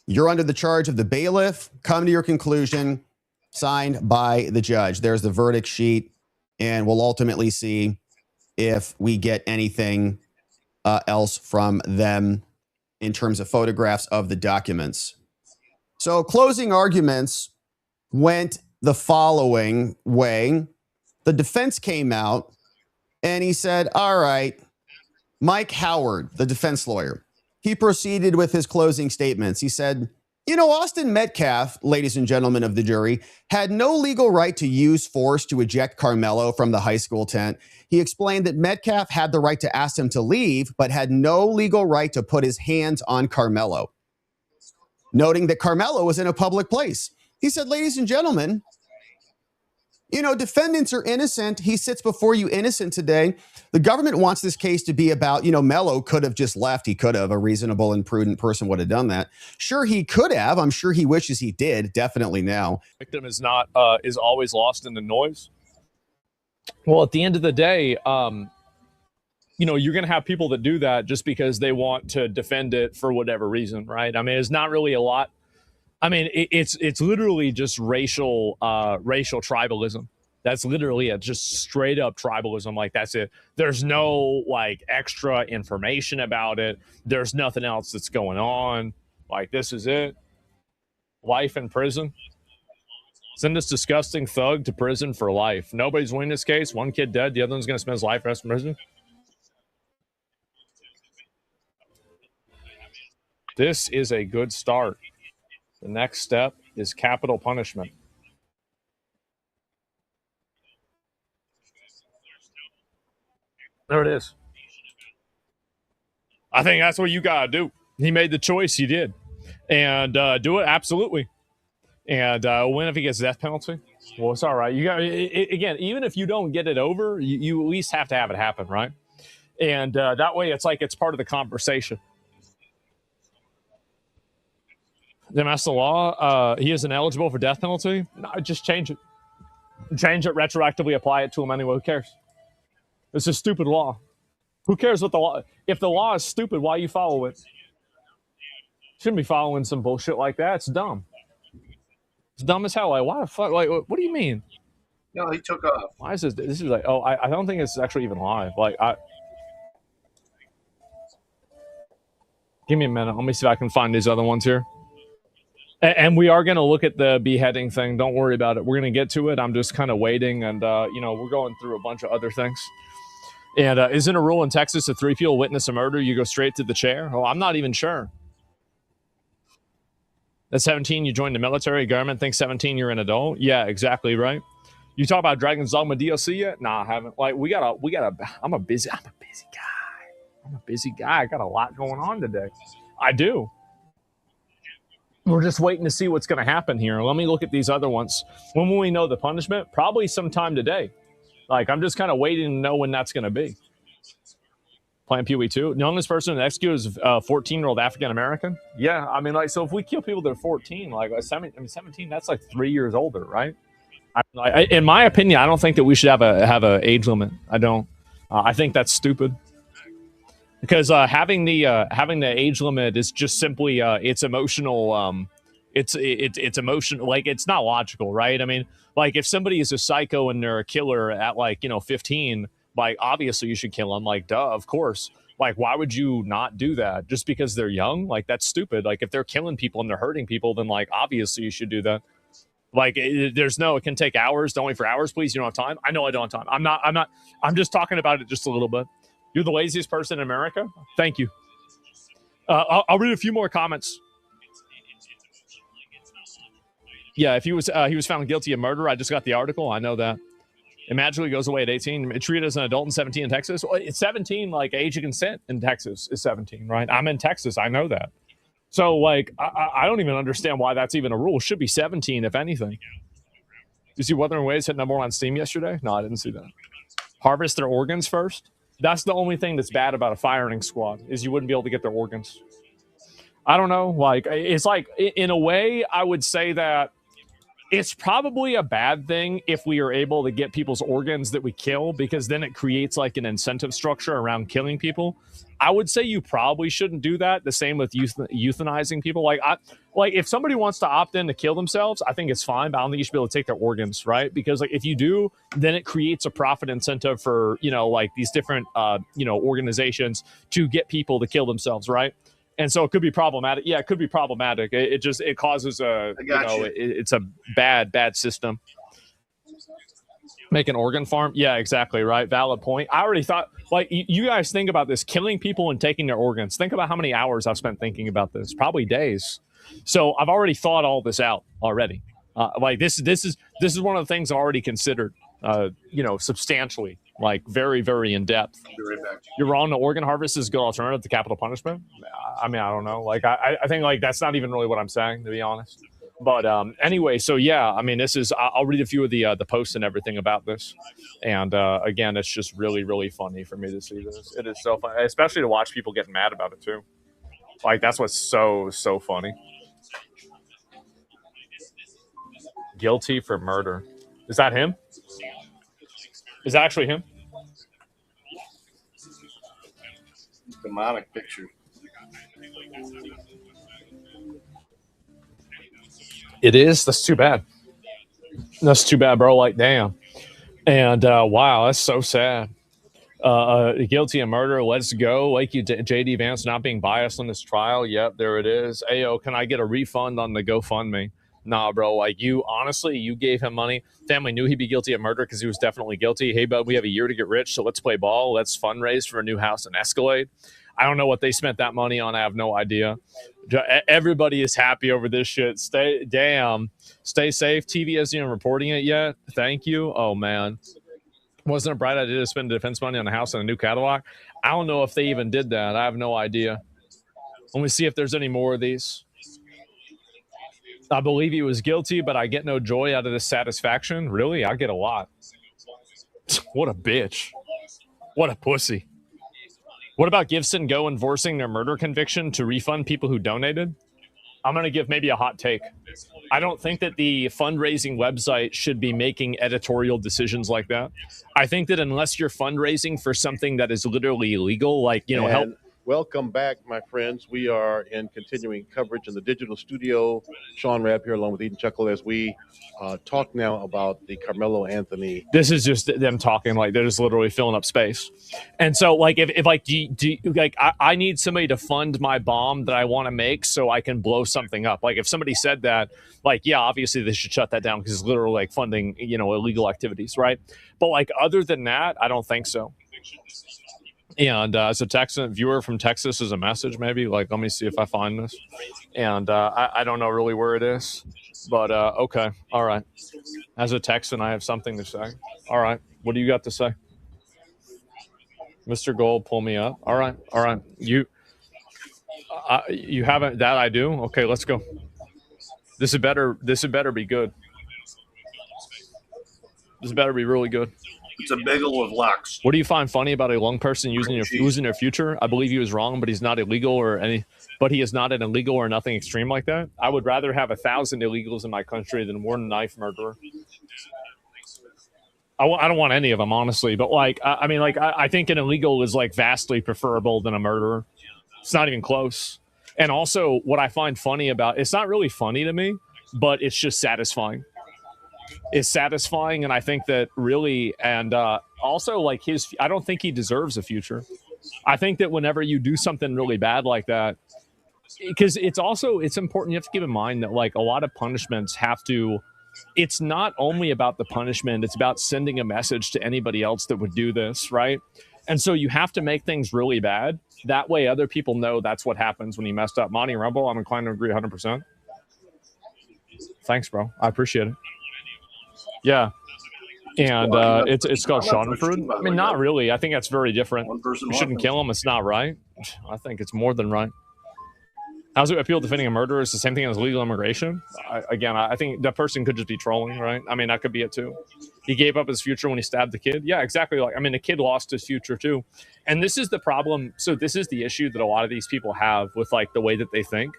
you're under the charge of the bailiff. Come to your conclusion, signed by the judge. There's the verdict sheet, and we'll ultimately see if we get anything else from them in terms of photographs of the documents. So closing arguments went the following way. The defense came out and he said, all right, Mike Howard, the defense lawyer, he proceeded with his closing statements. He said, you know, Austin Metcalf, ladies and gentlemen of the jury, had no legal right to use force to eject Karmelo from the high school tent. He explained that Metcalf had the right to ask him to leave, but had no legal right to put his hands on Karmelo, noting that Karmelo was in a public place. He said, ladies and gentlemen, you know, defendants are innocent. He sits before you innocent today. The government wants this case to be about, you know, Mello could have just left. He could have. A reasonable and prudent person would have done that. Sure, he could have. I'm sure he wishes he did. Definitely now. Victim is not is always lost in the noise. Well, at the end of the day, you know, you're going to have people that do that just because they want to defend it for whatever reason, right? I mean, it's not really a lot. I mean, it's literally just racial tribalism. That's literally it, just straight up tribalism. Like, that's it. There's no like extra information about it. There's nothing else that's going on. Like, this is it. Life in prison. Send this disgusting thug to prison for life. Nobody's winning this case. One kid dead. The other one's going to spend his life rest in prison. This is a good start. The next step is capital punishment. There it is. I think that's what you got to do. He made the choice. He did. And do it. Absolutely. And when if he gets death penalty? Well, it's all right. You got again, even if you don't get it over, you at least have to have it happen, right? And that way it's like it's part of the conversation. Then that's the law. He isn't eligible for death penalty. No, just change it. Change it, retroactively apply it to him anyway. Who cares? It's a stupid law. Who cares what the law? If the law is stupid, why you follow it? Shouldn't be following some bullshit like that. It's dumb. It's dumb as hell. Like, why the fuck? Like, what do you mean? No, he took off. Why is this? This is like, oh, I don't think it's actually even live. Like, give me a minute. Let me see if I can find these other ones here. And we are going to look at the beheading thing. Don't worry about it. We're going to get to it. I'm just kind of waiting. And, you know, we're going through a bunch of other things. And isn't a rule in Texas if 3 people witness a murder, you go straight to the chair? Oh, I'm not even sure. At 17, you joined the military. Government thinks 17, you're an adult. Yeah, exactly right. You talk about Dragon's Dogma DLC yet? Nah, I haven't. Like, I'm a busy guy. I got a lot going on today. I do. We're just waiting to see what's going to happen here. Let me look at these other ones. When will we know the punishment? Probably sometime today. Like, I'm just kind of waiting to know when that's going to be. Plan Pewee 2. Youngest person executed is a 14-year-old African-American. Yeah, I mean, like, so if we kill people that are 14, like, 17, that's like 3 years older, right? In my opinion, I don't think that we should have a age limit. I don't. I think that's stupid. Because having the age limit is just simply it's emotional. It's emotional. Like, it's not logical, right? I mean, like, if somebody is a psycho and they're a killer at, like, 15, like, obviously you should kill them. Like, duh, of course. Like, why would you not do that just because they're young? Like, that's stupid. Like, if they're killing people and they're hurting people, then, like, obviously you should do that. Like, it can take hours. Don't wait for hours, please. You don't have time. I know I don't have time. I'm just talking about it just a little bit. You're the laziest person in America? Thank you. I'll read a few more comments. Yeah, if he was found guilty of murder, I just got the article. I know that. It magically goes away at 18. It treated as an adult in 17 in Texas. Well, it's 17, like age of consent in Texas is 17, right? I'm in Texas. I know that. So, like, I don't even understand why that's even a rule. It should be 17, if anything. Did you see Wuthering Waves hit #1 on Steam yesterday? No, I didn't see that. Harvest their organs first. That's the only thing that's bad about a firing squad is you wouldn't be able to get their organs. I don't know. Like, it's like, in a way, I would say that it's probably a bad thing if we are able to get people's organs that we kill, because then it creates like an incentive structure around killing people. I would say you probably shouldn't do that. The same with euthanizing people. Like if somebody wants to opt in to kill themselves, I think it's fine, but I don't think you should be able to take their organs, right? Because like if you do, then it creates a profit incentive for, like these different, organizations to get people to kill themselves, right? And so it could be problematic. Yeah, it could be problematic. It causes it's a bad system. Make an organ farm? Yeah, exactly, right? Valid point. I already thought, like, you guys think about this, killing people and taking their organs. Think about how many hours I've spent thinking about this. Probably days. So I've already thought all this out already. Like this is one of the things I already considered, substantially, like very, very in depth. You're wrong. The organ harvest is a good alternative to capital punishment. I mean, I don't know. Like, I think like that's not even really what I'm saying, to be honest. But anyway, so yeah, I mean, I'll read a few of the posts and everything about this. And again, it's just really, really funny for me to see this. It is so funny, especially to watch people getting mad about it too. Like, that's what's so funny. Guilty for murder. Is that him? Is that actually him? Demonic picture. It is. That's too bad. That's too bad, bro. Like, damn. And wow, that's so sad. Guilty of murder. Let's go. Like JD Vance not being biased on this trial. Yep, there it is. Ayo, can I get a refund on the GoFundMe? Nah, bro. Like, you gave him money. Family knew he'd be guilty of murder because he was definitely guilty. Hey, bud, we have a year to get rich, so let's play ball. Let's fundraise for a new house in Escalade. I don't know what they spent that money on. I have no idea. Everybody is happy over this shit. Stay safe. TV isn't even reporting it yet. Thank you. Oh, man. Wasn't a bright idea to spend defense money on a house and a new Cadillac? I don't know if they even did that. I have no idea. Let me see if there's any more of these. I believe he was guilty, but I get no joy out of this satisfaction. Really? I get a lot. What a bitch. What a pussy. What about Gibson Go enforcing their murder conviction to refund people who donated? I'm going to give maybe a hot take. I don't think that the fundraising website should be making editorial decisions like that. I think that unless you're fundraising for something that is literally illegal, like, help. Welcome back, my friends. We are in continuing coverage in the digital studio. Sean Rabb here along with Eden Chuckle as we talk now about the Karmelo Anthony. This is just them talking, like they're just literally filling up space. And so, like, if like, I need somebody to fund my bomb that I want to make so I can blow something up. Like, if somebody said that, like, yeah, obviously they should shut that down because it's literally like funding, illegal activities, right? But like, other than that, I don't think so. And as a Texan viewer from Texas is a message, maybe. Like, let me see if I find this. And I don't know really where it is. But, okay. All right. As a Texan, I have something to say. All right. What do you got to say? Mr. Gold, pull me up. All right. All right. You haven't. That I do? Okay, let's go. This had better be good. This better be really good. It's a bagel with locks. What do you find funny about a young person using their future? I believe he was wrong, but he's not illegal but he is not an illegal or nothing extreme like that. I would rather have 1,000 illegals in my country than one knife murderer. I don't want any of them, honestly. But like, I think an illegal is like vastly preferable than a murderer. It's not even close. And also, what I find funny about it's not really funny to me, but it's just satisfying. Is satisfying, and I think that really, and also like I don't think he deserves a future. I think that whenever you do something really bad like that, because it's important, you have to keep in mind that like a lot of punishments it's not only about the punishment, it's about sending a message to anybody else that would do this, right? And so you have to make things really bad. That way other people know that's what happens when you messed up. Monty Rumble, I'm inclined to agree 100%. Thanks, bro. I appreciate it. Yeah. and it's called Schadenfreude. I mean, not really. I think that's very different. You shouldn't kill him. It's not right. I think it's more than right. How's it appeal defending a murderer is the same thing as legal immigration? I think that person could just be trolling, right? I mean, that could be it too. He gave up his future when he stabbed the kid. Yeah, exactly. Like, I mean, the kid lost his future too. And this is the problem. So this is the issue that a lot of these people have with like the way that they think,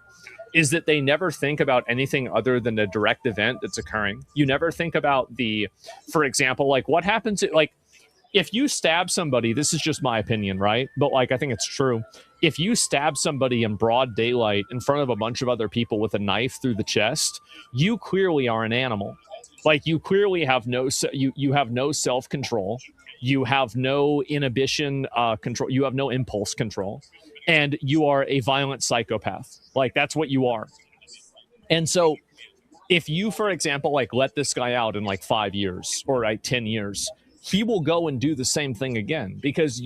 is that they never think about anything other than the direct event that's occurring. You never think about for example, like what happens like if you stab somebody, this is just my opinion, right? But like, I think it's true. If you stab somebody in broad daylight in front of a bunch of other people with a knife through the chest, you clearly are an animal. Like you clearly have you have no self-control. You have no inhibition control. You have no impulse control. And you are a violent psychopath. Like that's what you are. And so if you, for example, like let this guy out in like 5 years or like 10 years, he will go and do the same thing again because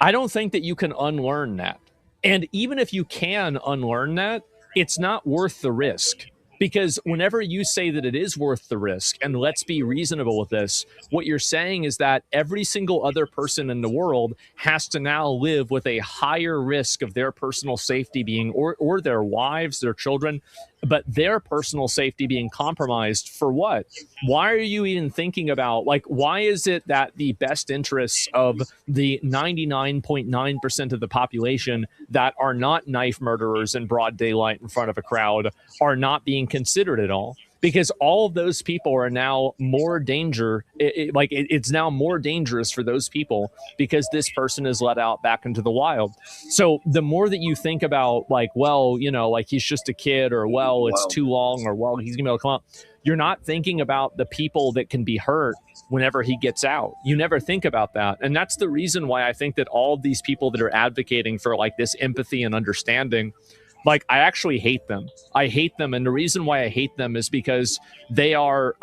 I don't think that you can unlearn that. And even if you can unlearn that, it's not worth the risk. Because whenever you say that it is worth the risk, and let's be reasonable with this, what you're saying is that every single other person in the world has to now live with a higher risk of their personal safety being, or their wives, their children, but their personal safety being compromised for what? Why are you even thinking about, like, why is it that the best interests of the 99.9% of the population that are not knife murderers in broad daylight in front of a crowd are not being considered at all? Because all of those people are now more it's now more dangerous for those people because this person is let out back into the wild. So the more that you think about like, well, you know, like he's just a kid, or well, it's too long, or well, he's gonna be able to come out, you're not thinking about the people that can be hurt whenever he gets out. You never think about that. And that's the reason why I think that all of these people that are advocating for like this empathy and understanding, like, I actually hate them. I hate them. And the reason why I hate them is because they are,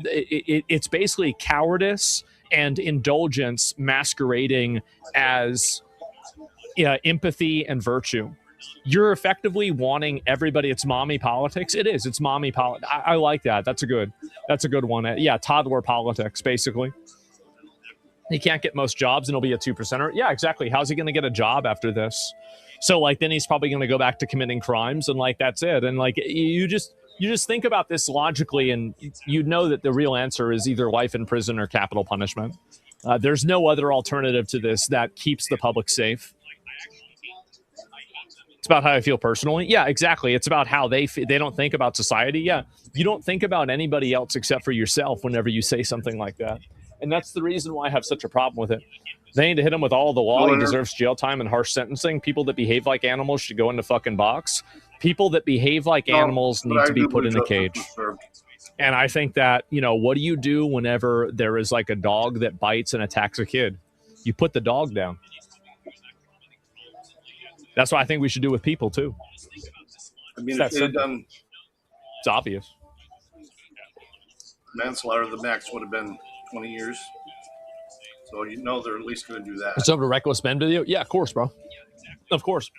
it's basically cowardice and indulgence masquerading as empathy and virtue. You're effectively wanting everybody. It's mommy politics. It is. It's mommy politics. I like that. That's a good one. Yeah. Toddler politics, basically. He can't get most jobs and he'll be a 2%er. Yeah, exactly. How's he going to get a job after this? So like, then he's probably going to go back to committing crimes, and like, that's it. And like, you just think about this logically, and you know that the real answer is either life in prison or capital punishment. There's no other alternative to this that keeps the public safe. It's about how I feel personally. Yeah, exactly. It's about how they don't think about society. Yeah, you don't think about anybody else except for yourself whenever you say something like that. And that's the reason why I have such a problem with it. They need to hit him with all the law. He deserves jail time and harsh sentencing. People that behave like animals should go in the fucking box. People that behave like animals need to be put in a cage. And I think that, you know, what do you do whenever there is like a dog that bites and attacks a kid? You put the dog down. That's what I think we should do with people too. I mean, if they'd done, it's obvious. Manslaughter, the max would have been 20 years. So you know they're at least going to do that. So the reckless men video? Yeah, of course, bro. Of course.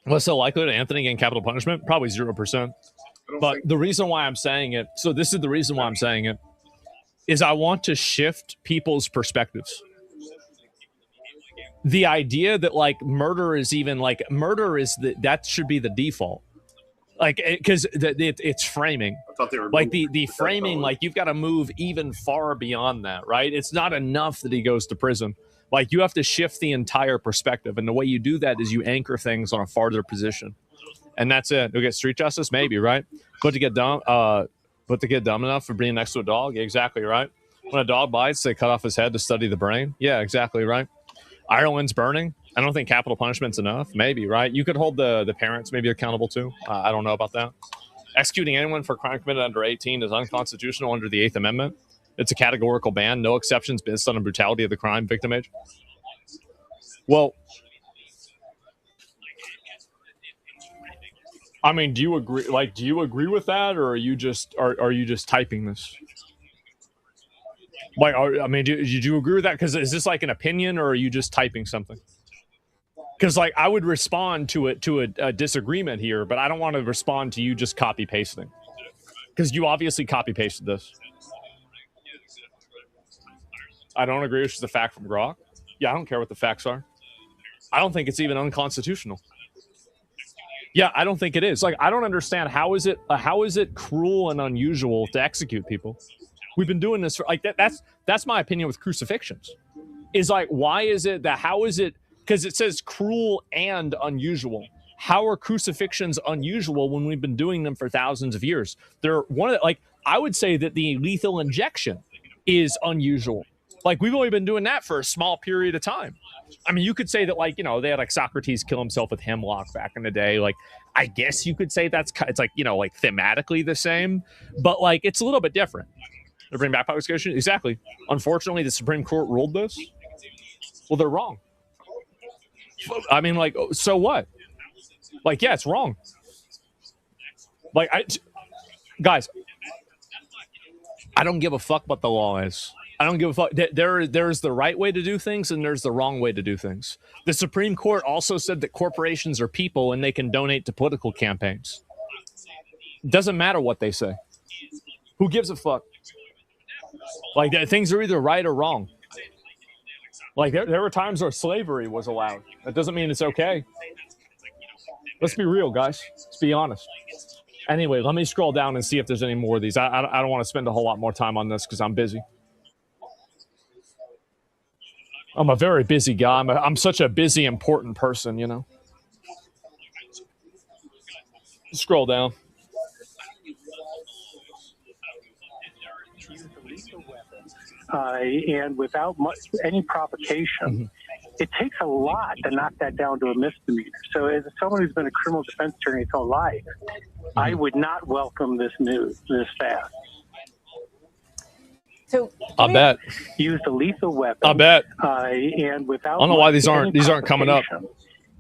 What's the likelihood of Anthony getting capital punishment? Probably 0%. But the reason why I'm saying it, so this is the reason why I'm saying it, is I want to shift people's perspectives. The idea that like murder is that should be the default. Like, because it's framing. I thought they were like the framing, like you've got to move even far beyond that, right? It's not enough that he goes to prison. Like, you have to shift the entire perspective. And the way you do that is you anchor things on a farther position. And that's it. You'll get street justice, maybe, right? But to get dumb enough for being next to a dog, yeah, exactly, right? When a dog bites, they cut off his head to study the brain. Yeah, exactly, right? Ireland's burning. I don't think capital punishment's enough. Maybe, right? You could hold the parents maybe accountable too. I don't know about that. Executing anyone for a crime committed under 18 is unconstitutional under the 8th Amendment. It's a categorical ban. No exceptions based on the brutality of the crime victim age. Well, I mean, do you agree? Like, do you agree with that, or are you just typing this? Like, I mean, do you agree with that? Because is this like an opinion, or are you just typing something? Because like, I would respond to a disagreement here, but I don't want to respond to you just copy pasting. Because you obviously copy pasted this. I don't agree it's just a fact from Grok. Yeah, I don't care what the facts are. I don't think it's even unconstitutional. Yeah, I don't think it is. Like, I don't understand how is it cruel and unusual to execute people? We've been doing this for like that's my opinion with crucifixions. Is like, why is it that, how is it, because it says cruel and unusual. How are crucifixions unusual when we've been doing them for thousands of years? They're one of the, like, I would say that the lethal injection is unusual. Like, we've only been doing that for a small period of time. I mean, you could say that, like, you know, they had like Socrates kill himself with hemlock back in the day. Like, I guess you could say it's like, you know, like thematically the same, but like it's a little bit different. To bring back public education, exactly. Unfortunately, the Supreme Court ruled this. Well, they're wrong. I mean, like, so what? Like, yeah, it's wrong. Like, guys, I don't give a fuck what the law is. I don't give a fuck. There's the right way to do things and there's the wrong way to do things. The Supreme Court also said that corporations are people and they can donate to political campaigns. Doesn't matter what they say. Who gives a fuck? Like, things are either right or wrong. Like, there were times where slavery was allowed. That doesn't mean it's okay. Let's be real, guys. Let's be honest. Anyway, let me scroll down and see if there's any more of these. I don't want to spend a whole lot more time on this because I'm busy. I'm a very busy guy. I'm such a busy, important person, you know. Scroll down. And without any provocation, it takes a lot to knock that down to a misdemeanor. So as someone who's been a criminal defense attorney his whole life, I would not welcome this news this fast. So I bet. Use a lethal weapon. I bet. And without I don't know why these aren't coming up.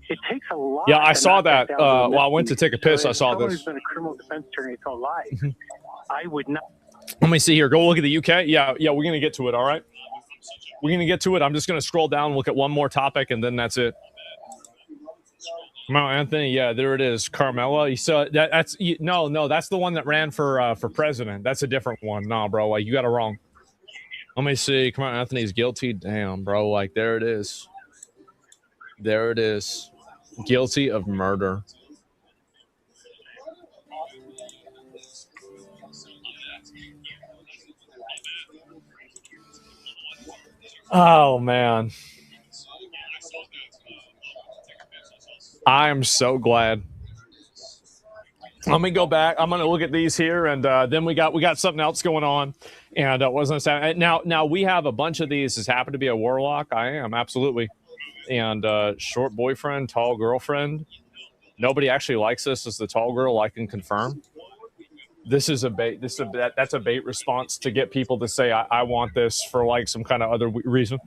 It takes a lot. Yeah, I saw that while I went to take a piss. I saw this. Someone this. who's been a criminal defense attorney his whole life, I would not. Let me see here. Go look at the UK. Yeah, we're going to get to it, all right? We're going to get to it. I'm just going to scroll down, look at one more topic, and then that's it. Karmelo Anthony, yeah, there it is. Karmelo. You saw that's no, that's the one that ran for president. That's a different one. Nah, bro, like, you got it wrong. Let me see. Karmelo Anthony's guilty. Damn, bro, like, there it is. There it is. Guilty of murder. Oh, man. I am so glad. Let me go back. I'm going to look at these here, and then we got something else going on. And wasn't saying now we have a bunch of these. This happened to be a warlock. I am, absolutely. And short boyfriend, tall girlfriend. Nobody actually likes this as the tall girl, I can confirm. This is a bait. That's a bait response to get people to say, I want this for like some kind of other reason,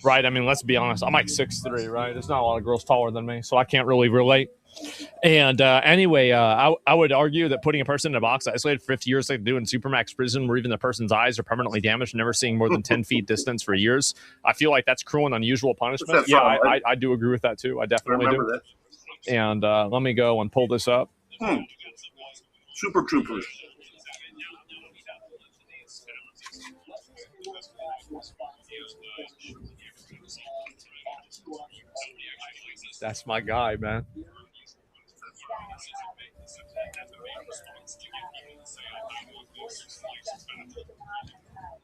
right? I mean, let's be honest. I'm like 6'3", right? There's not a lot of girls taller than me, so I can't really relate. And anyway, I would argue that putting a person in a box isolated for 50 years, like they do in Supermax prison, where even the person's eyes are permanently damaged, never seeing more than 10 feet distance for years, I feel like that's cruel and unusual punishment. Yeah, I do agree with that too. I definitely do. That. And let me go and pull this up. Super Troopers. That's my guy, man.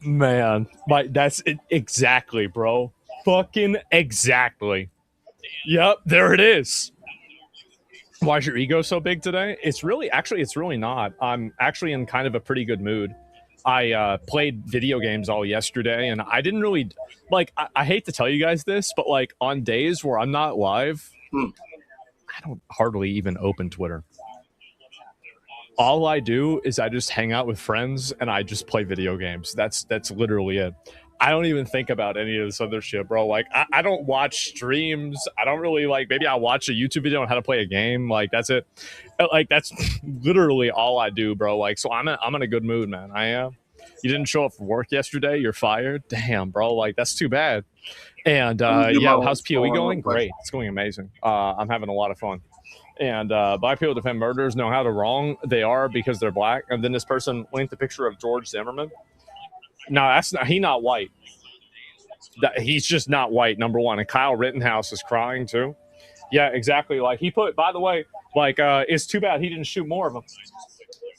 Man, that's it exactly, bro. Fucking exactly. Yep, there it is. Why is your ego so big today? It's really not. I'm actually in kind of a pretty good mood. I played video games all yesterday, and I didn't really like. I hate to tell you guys this, but like on days where I'm not live, I don't hardly even open Twitter. All I do is I just hang out with friends and I just play video games. That's literally it. I don't even think about any of this other shit, bro. Like, I don't watch streams. I don't really, like, maybe I'll watch a YouTube video on how to play a game. Like, that's it. Like, that's literally all I do, bro. Like, so I'm in a good mood, man. I am. You didn't show up for work yesterday. You're fired. Damn, bro. Like, that's too bad. And, yeah, how's POE going? Great. It's going amazing. I'm having a lot of fun. And black people defend murderers know how wrong they are because they're black. And then this person linked the picture of George Zimmerman. No, he not white. He's just not white, number one. And Kyle Rittenhouse is crying too. Yeah, exactly. Like he put, by the way, like it's too bad he didn't shoot more of them.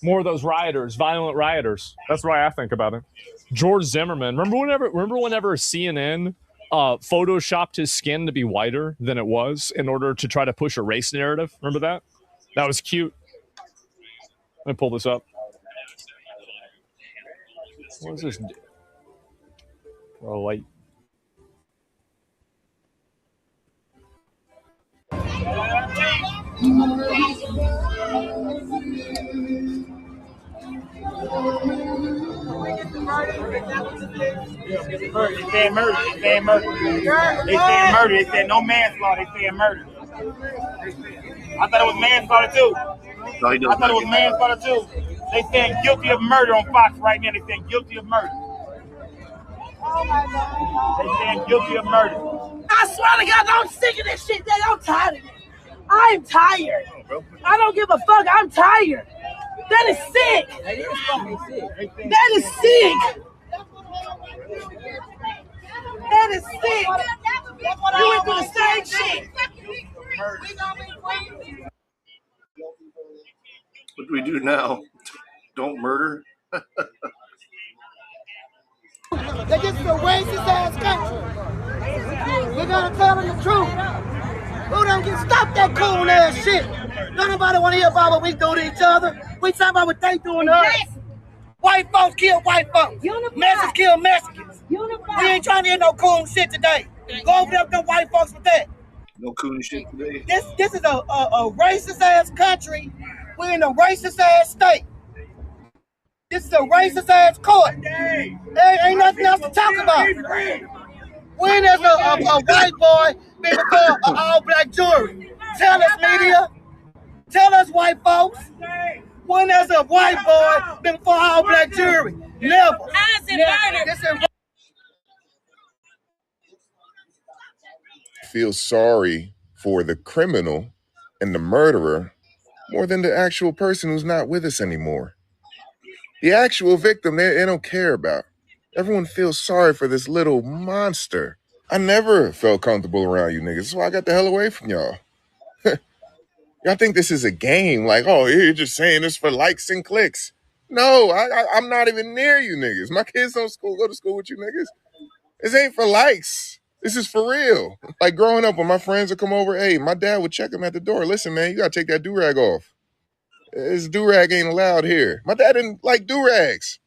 More of those rioters, violent rioters. That's the way I think about it. George Zimmerman. Remember whenever CNN photoshopped his skin to be whiter than it was in order to try to push a race narrative? Remember that? That was cute. Let me pull this up. What is this? Oh, wait. They saying murder. They saying murder. They saying murder. They said no manslaughter. They saying murder. I thought it was manslaughter too. I thought it was manslaughter too. They saying guilty of murder on Fox right now. They saying guilty of murder. They saying guilty of murder. I swear to God, I'm sick of this shit. I'm tired of it. I'm tired. I don't give a fuck. I'm tired. That is sick. That is sick. That is sick. You went through the same shit. What do we do now? Don't murder? That this is a racist ass country. We're gonna tell them the truth. Who don't get stop that cool ass shit? Nobody want to hear about what we do to each other. We talking about what they doing to us. White folks kill white folks. Mexicans kill Mexicans. We ain't trying to hear no cool shit today. Go over there with them white folks with that. No cool shit today. This is a racist ass country. We're in a racist ass state. This is a racist ass court. There ain't nothing else to talk about. When there's a white boy been before an all-black jury? Tell us, media. Tell us, white folks. When there's a white boy been before an all-black jury? Never. How's it murder? Feel sorry for the criminal and the murderer more than the actual person who's not with us anymore. The actual victim, they don't care about. Everyone feels sorry for this little monster. I never felt comfortable around you niggas. That's why I got the hell away from y'all. Y'all think this is a game, like, oh, you're just saying this for likes and clicks. No, I'm not even near you niggas. My kids don't go to school with you niggas. This ain't for likes. This is for real. Like growing up, when my friends would come over, hey, my dad would check them at the door. Listen, man, you gotta take that do-rag off. This do-rag ain't allowed here. My dad didn't like do-rags.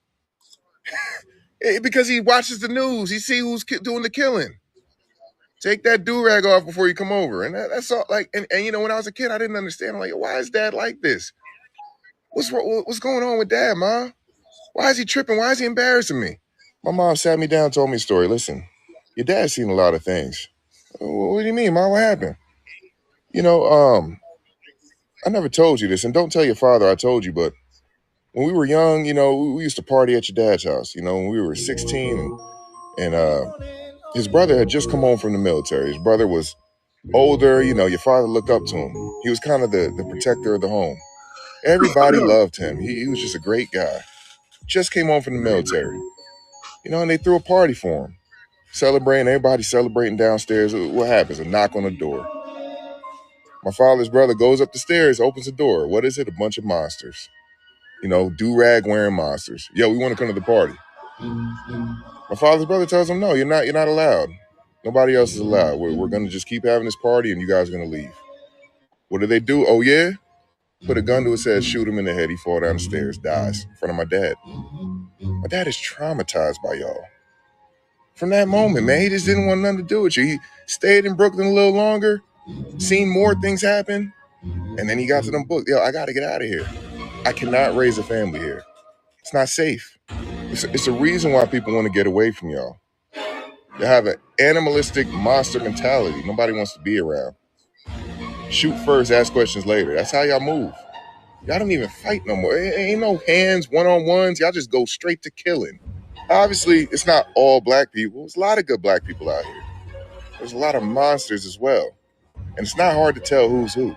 Because he watches the news. He see who's doing the killing. Take that do-rag off before you come over. And that's all. Like, and you know, when I was a kid, I didn't understand. I'm like, why is dad like this? What's going on with dad, Ma? Why is he tripping? Why is he embarrassing me? My mom sat me down and told me a story. Listen, your dad's seen a lot of things. What do you mean, Ma? What happened? You know, I never told you this, and don't tell your father I told you, but when we were young, you know, we used to party at your dad's house, you know, when we were 16, and his brother had just come home from the military. His brother was older, you know, your father looked up to him. He was kind of the protector of the home. Everybody loved him. He was just a great guy. Just came home from the military, you know, and they threw a party for him. Celebrating, everybody celebrating downstairs. What happens? A knock on the door. My father's brother goes up the stairs, opens the door. What is it? A bunch of monsters. You know, do-rag wearing monsters. Yo, we want to come to the party. My father's brother tells him, no, you're not allowed. Nobody else is allowed. We're going to just keep having this party and you guys are going to leave. What do they do? Oh, yeah? Put a gun to his head, shoot him in the head. He fall down the stairs, dies in front of my dad. My dad is traumatized by y'all. From that moment, man, he just didn't want nothing to do with you. He stayed in Brooklyn a little longer, seen more things happen, and then he got to them books. Yo, I got to get out of here. I cannot raise a family here. It's not safe. It's a reason why people want to get away from y'all. You have an animalistic monster mentality. Nobody wants to be around. Shoot first, ask questions later. That's how y'all move. Y'all don't even fight no more. Ain't no hands, one-on-ones. Y'all just go straight to killing. Obviously, it's not all black people. There's a lot of good black people out here. There's a lot of monsters as well. And it's not hard to tell who's who.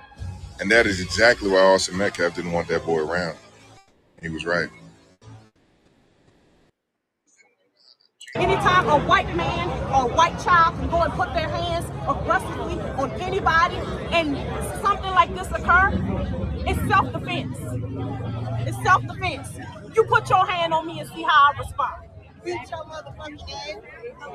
And that is exactly why Austin Metcalf didn't want that boy around. He was right. Anytime a white man or a white child can go and put their hands aggressively on anybody and something like this occur, it's self-defense. It's self-defense. You put your hand on me and see how I respond. Beat your motherfucking game.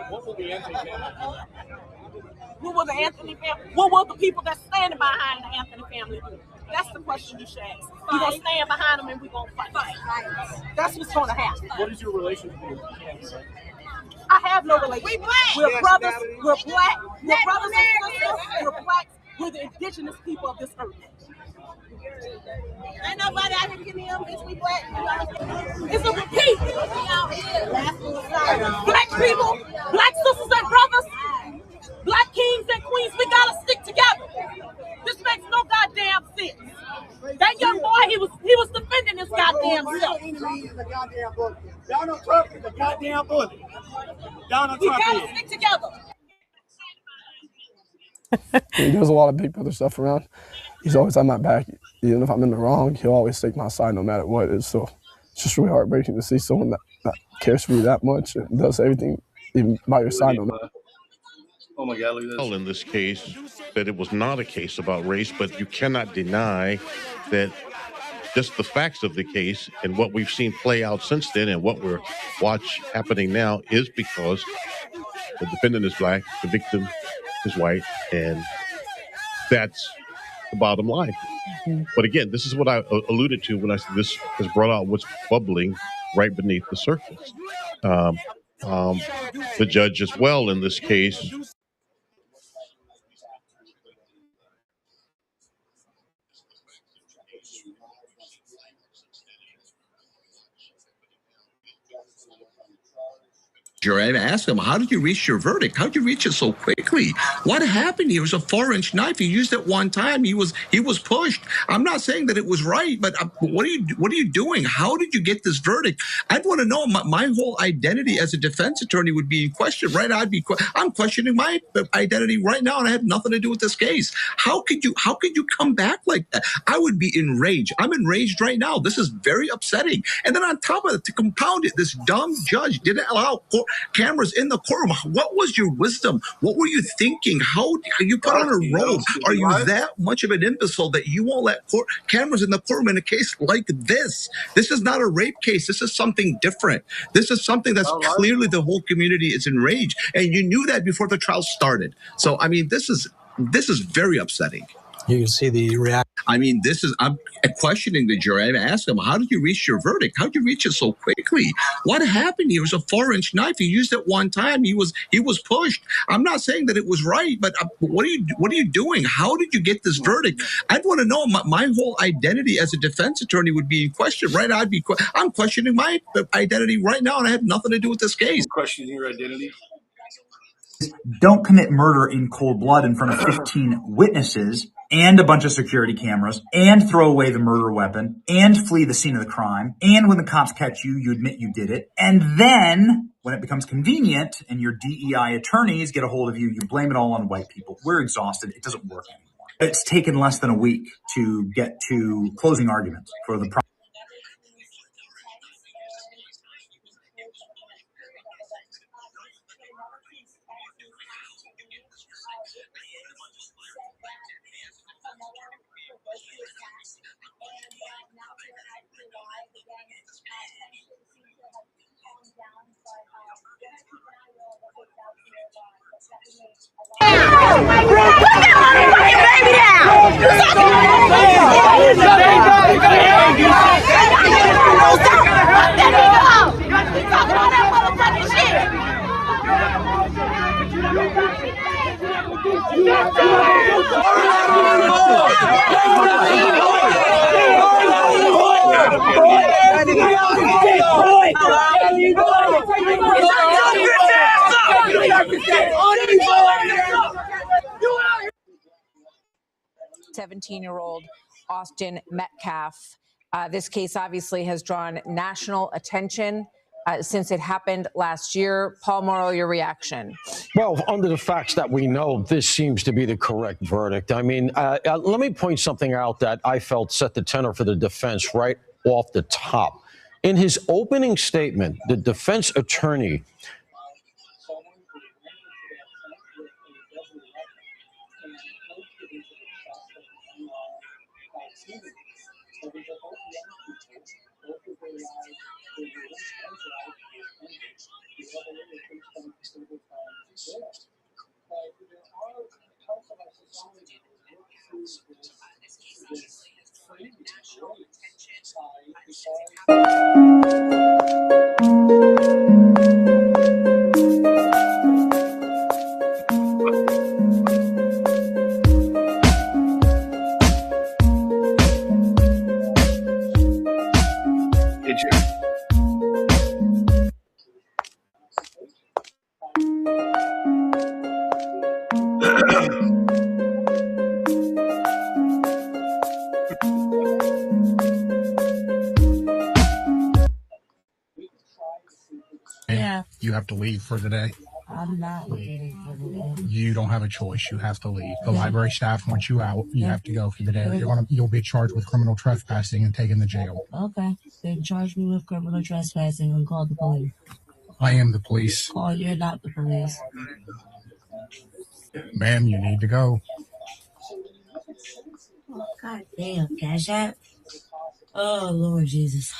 What will the Anthony family do? What will the Anthony family? What will the people that's standing behind the Anthony family do? That's the question you should ask. We're going to stand behind them and we're going to fight. That's what's going to happen. What is your relationship with Kansas? I have no relationship. We're brothers. We're black. We're brothers and sisters. We're blacks. We're the indigenous people of this earth. Ain't nobody out here getting them, bitch. We black. It's a repeat. Black people, black sisters and brothers, black kings and queens, we gotta stick together. This makes no goddamn sense. That young boy, he was defending his goddamn self. Donald Trump is a goddamn bully. Donald We Trump gotta is. stick together. He does a lot of big brother stuff around. He's always on my back. Even if I'm in the wrong, he'll always take my side no matter what. It's just really heartbreaking to see someone that cares for you that much and does everything even by your side. No matter. Oh my God, look at this. In this case, that it was not a case about race, but you cannot deny that just the facts of the case and what we've seen play out since then and what we're happening now is because the defendant is black, the victim is white, and that's the bottom line. But again, this is what I alluded to when I said this has brought out what's bubbling right beneath the surface. The judge as well in this case I asked him, how did you reach your verdict? How did you reach it so quickly? What happened here? It was a 4-inch knife. He used it one time. He was pushed. I'm not saying that it was right, but what are you doing? How did you get this verdict? I'd want to know. My whole identity as a defense attorney would be in question, right? I'm questioning my identity right now, and I have nothing to do with this case. How could you come back like that? I would be enraged. I'm enraged right now. This is very upsetting. And then on top of it, to compound it, this dumb judge didn't allow cameras in the courtroom. What was your wisdom? What were you thinking? How you put on a robe? Are you that much of an imbecile that you won't let cameras in the courtroom in a case like this? This is not a rape case. This is something different. This is something that's clearly the whole community is enraged, and you knew that before the trial started. So I mean, this is very upsetting. You can see the reaction. I mean, I'm questioning the jury. I asked them, how did you reach your verdict? How did you reach it so quickly? What happened here? It was a 4-inch knife. He used it one time. He was pushed. I'm not saying that it was right, but what are you doing? How did you get this verdict? I'd want to know. My whole identity as a defense attorney would be in question, right? I'm questioning my identity right now, and I have nothing to do with this case. Questioning your identity. Don't commit murder in cold blood in front of 15 witnesses and a bunch of security cameras and throw away the murder weapon and flee the scene of the crime. And when the cops catch you, you admit you did it. And then when it becomes convenient and your DEI attorneys get a hold of you, you blame it all on white people. We're exhausted. It doesn't work anymore. It's taken less than a week to get to closing arguments for the Seventeen-year-old Austin Metcalf. This case obviously has drawn national attention since it happened last year. Paul Morrow, your reaction? Well, under the facts that we know, this seems to be the correct verdict. I mean, let me point something out that I felt set the tenor for the defense right off the top. In his opening statement, the defense attorney Yeah. You have to leave for the day. I'm not leaving for the day. You don't have a choice. You have to leave. The library staff wants you out. You have to go for the day. You'll be charged with criminal trespassing and taken to jail. Okay. They charged me with criminal trespassing and called the police. I am the police. Oh, you're not the police. Ma'am, you need to go. Oh, God damn, Cash App. Oh, Lord Jesus.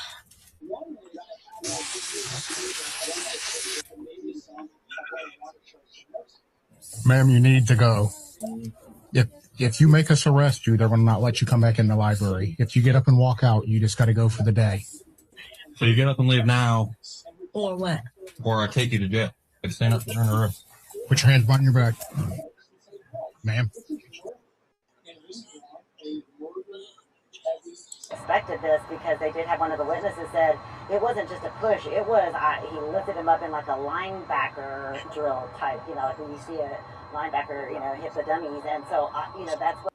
Ma'am, you need to go. If you make us arrest you, they're going to not let you come back in the library. If you get up and walk out, you just got to go for the day. So you get up and leave now, Or what? or I take you to jail. If stand up and turn around. Put your hands behind your back. Ma'am. Suspected this because they did have one of the witnesses said it wasn't just a push, it was he lifted him up in like a linebacker drill type, like when you see a linebacker, hit the dummies, and so that's what.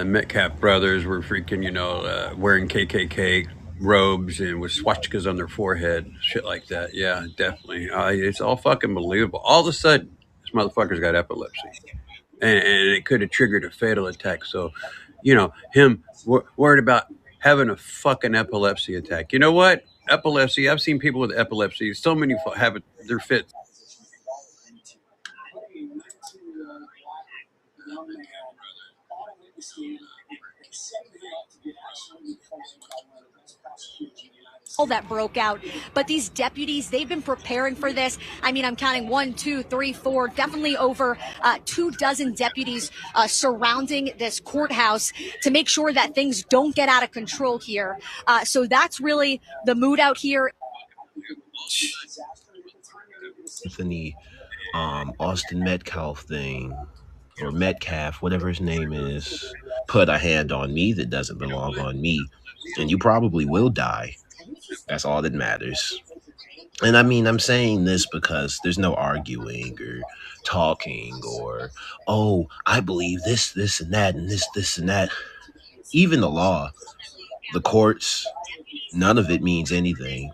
Metcalf brothers were freaking, wearing KKK robes and with swastikas on their forehead, shit like that. Yeah, definitely. It's all fucking believable. All of a sudden, this motherfucker's got epilepsy, and it could have triggered a fatal attack. So, him worried about having a fucking epilepsy attack. You know what? Epilepsy. I've seen people with epilepsy. So many have it. Their fits. That broke out, but these deputies, they've been preparing for this. I mean, I'm counting 1, 2, 3, 4, definitely over 24 deputies surrounding this courthouse to make sure that things don't get out of control here. So that's really the mood out here. Anthony Austin Metcalf thing, or Metcalf, whatever his name is, put a hand on me that doesn't belong on me, and you probably will die. That's all that matters. And I mean, I'm saying this because there's no arguing or talking or, oh, I believe this, this, and that, and this, and that. Even the law, the courts, none of it means anything.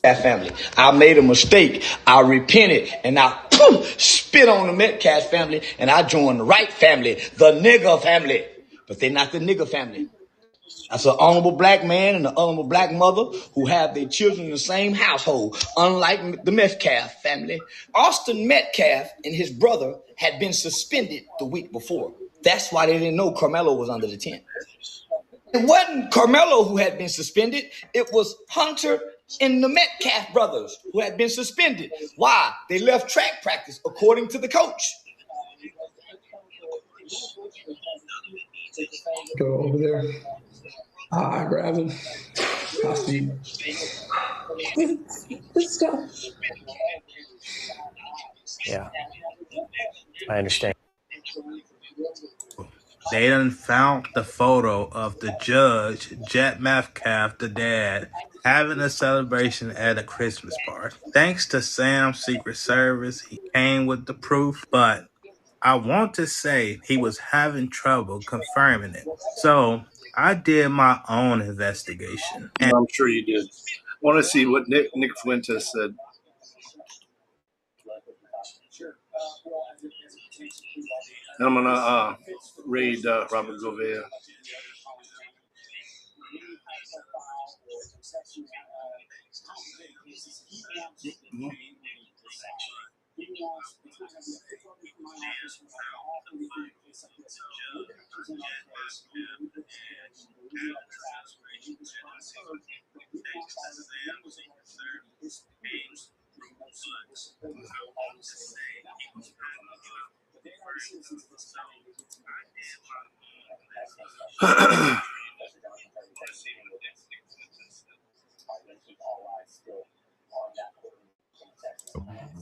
That family. I made a mistake. I repented and I spit on the Metcalf family and I joined the right family, the nigger family. But they're not the nigger family. That's an honorable black man and an honorable black mother who have their children in the same household, unlike the Metcalf family. Austin Metcalf and his brother had been suspended the week before. That's why they didn't know Karmelo was under the tent. It wasn't Karmelo who had been suspended. It was Hunter and the Metcalf brothers who had been suspended. Why? They left track practice, according to the coach. Go over there. I grab him. I see. Let's go. Yeah, I understand. They done found the photo of the judge, Jet Metcalf, the dad, having a celebration at a Christmas party. Thanks to Sam's Secret Service, he came with the proof, but I want to say he was having trouble confirming it. So I did my own investigation. And I'm sure you did. I want to see what Nick Fuentes said. And I'm going to read Robert Gouveia.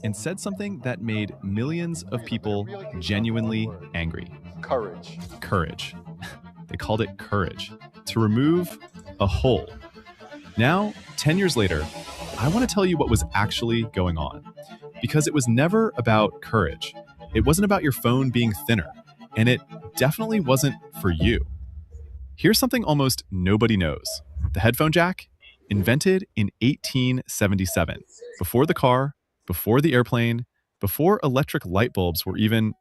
And said something that made millions of people genuinely angry. Courage. Courage. They called it courage. To remove a hole. Now, 10 years later, I want to tell you what was actually going on. Because it was never about courage. It wasn't about your phone being thinner. And it definitely wasn't for you. Here's something almost nobody knows. The headphone jack, invented in 1877, before the car, before the airplane, before electric light bulbs were even,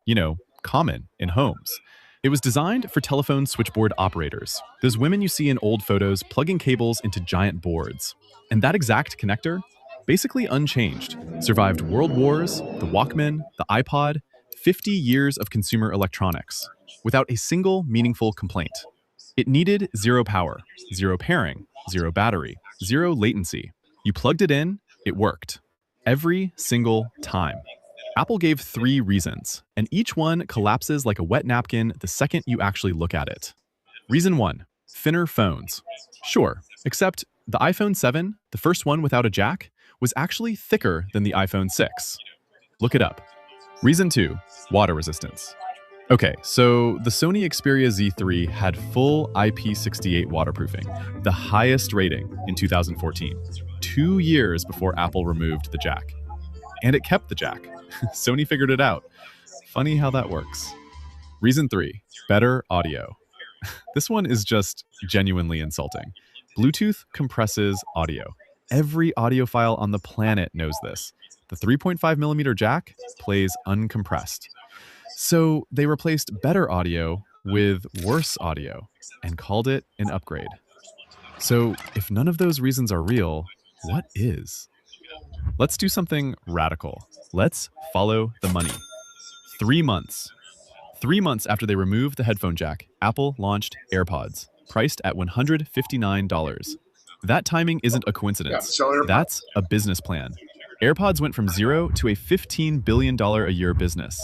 common in homes. It was designed for telephone switchboard operators, those women you see in old photos plugging cables into giant boards. And that exact connector, basically unchanged, survived world wars, the Walkman, the iPod, 50 years of consumer electronics, without a single meaningful complaint. It needed zero power, zero pairing, zero battery, zero latency. You plugged it in, it worked. Every single time. Apple gave 3 reasons, and each one collapses like a wet napkin the second you actually look at it. Reason 1, thinner phones. Sure, except the iPhone 7, the first one without a jack, was actually thicker than the iPhone 6. Look it up. Reason 2, water resistance. Okay, so the Sony Xperia Z3 had full IP68 waterproofing, the highest rating in 2014, 2 years before Apple removed the jack. And it kept the jack. Sony figured it out. Funny how that works. Reason 3, better audio. This one is just genuinely insulting. Bluetooth compresses audio. Every audiophile on the planet knows this. The 3.5mm jack plays uncompressed. So they replaced better audio with worse audio and called it an upgrade. So if none of those reasons are real, what is? Let's do something radical. Let's follow the money. 3 months. 3 months after they removed the headphone jack, Apple launched AirPods, priced at $159. That timing isn't a coincidence. That's a business plan. AirPods went from zero to a $15 billion a year business.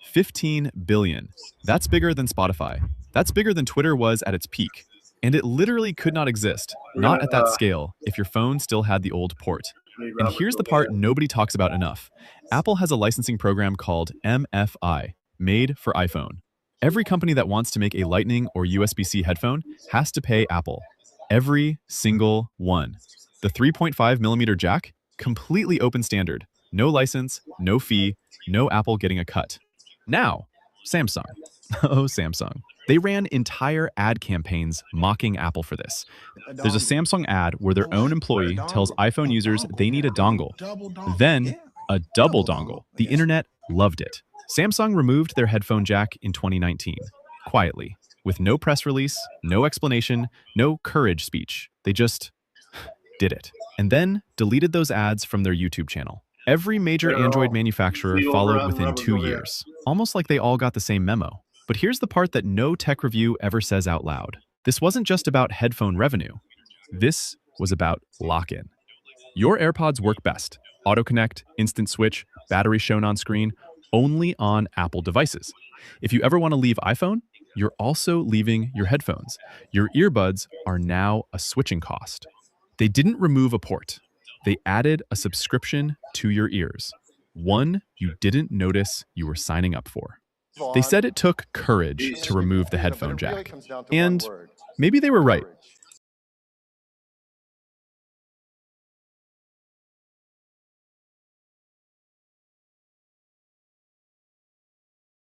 15 billion. That's bigger than Spotify. That's bigger than Twitter was at its peak. And it literally could not exist, not at that scale, if your phone still had the old port. And here's the part nobody talks about enough. Apple has a licensing program called MFI, Made for iPhone. Every company that wants to make a Lightning or USB-C headphone has to pay Apple. Every single one. The 3.5mm jack, completely open standard. No license, no fee, no Apple getting a cut. Now, Samsung. Oh, Samsung. They ran entire ad campaigns mocking Apple for this. There's a Samsung ad where their own employee tells iPhone users they need a dongle. Then, a double dongle. The internet loved it. Samsung removed their headphone jack in 2019, quietly, with no press release, no explanation, no courage speech. They just did it. And then deleted those ads from their YouTube channel. Every major Android manufacturer followed within 2 years, almost like they all got the same memo. But here's the part that no tech review ever says out loud. This wasn't just about headphone revenue. This was about lock-in. Your AirPods work best. Auto connect, instant switch, battery shown on screen, only on Apple devices. If you ever want to leave iPhone, you're also leaving your headphones. Your earbuds are now a switching cost. They didn't remove a port. They added a subscription to your ears. One you didn't notice you were signing up for. They said it took courage to remove the headphone jack. And maybe they were right.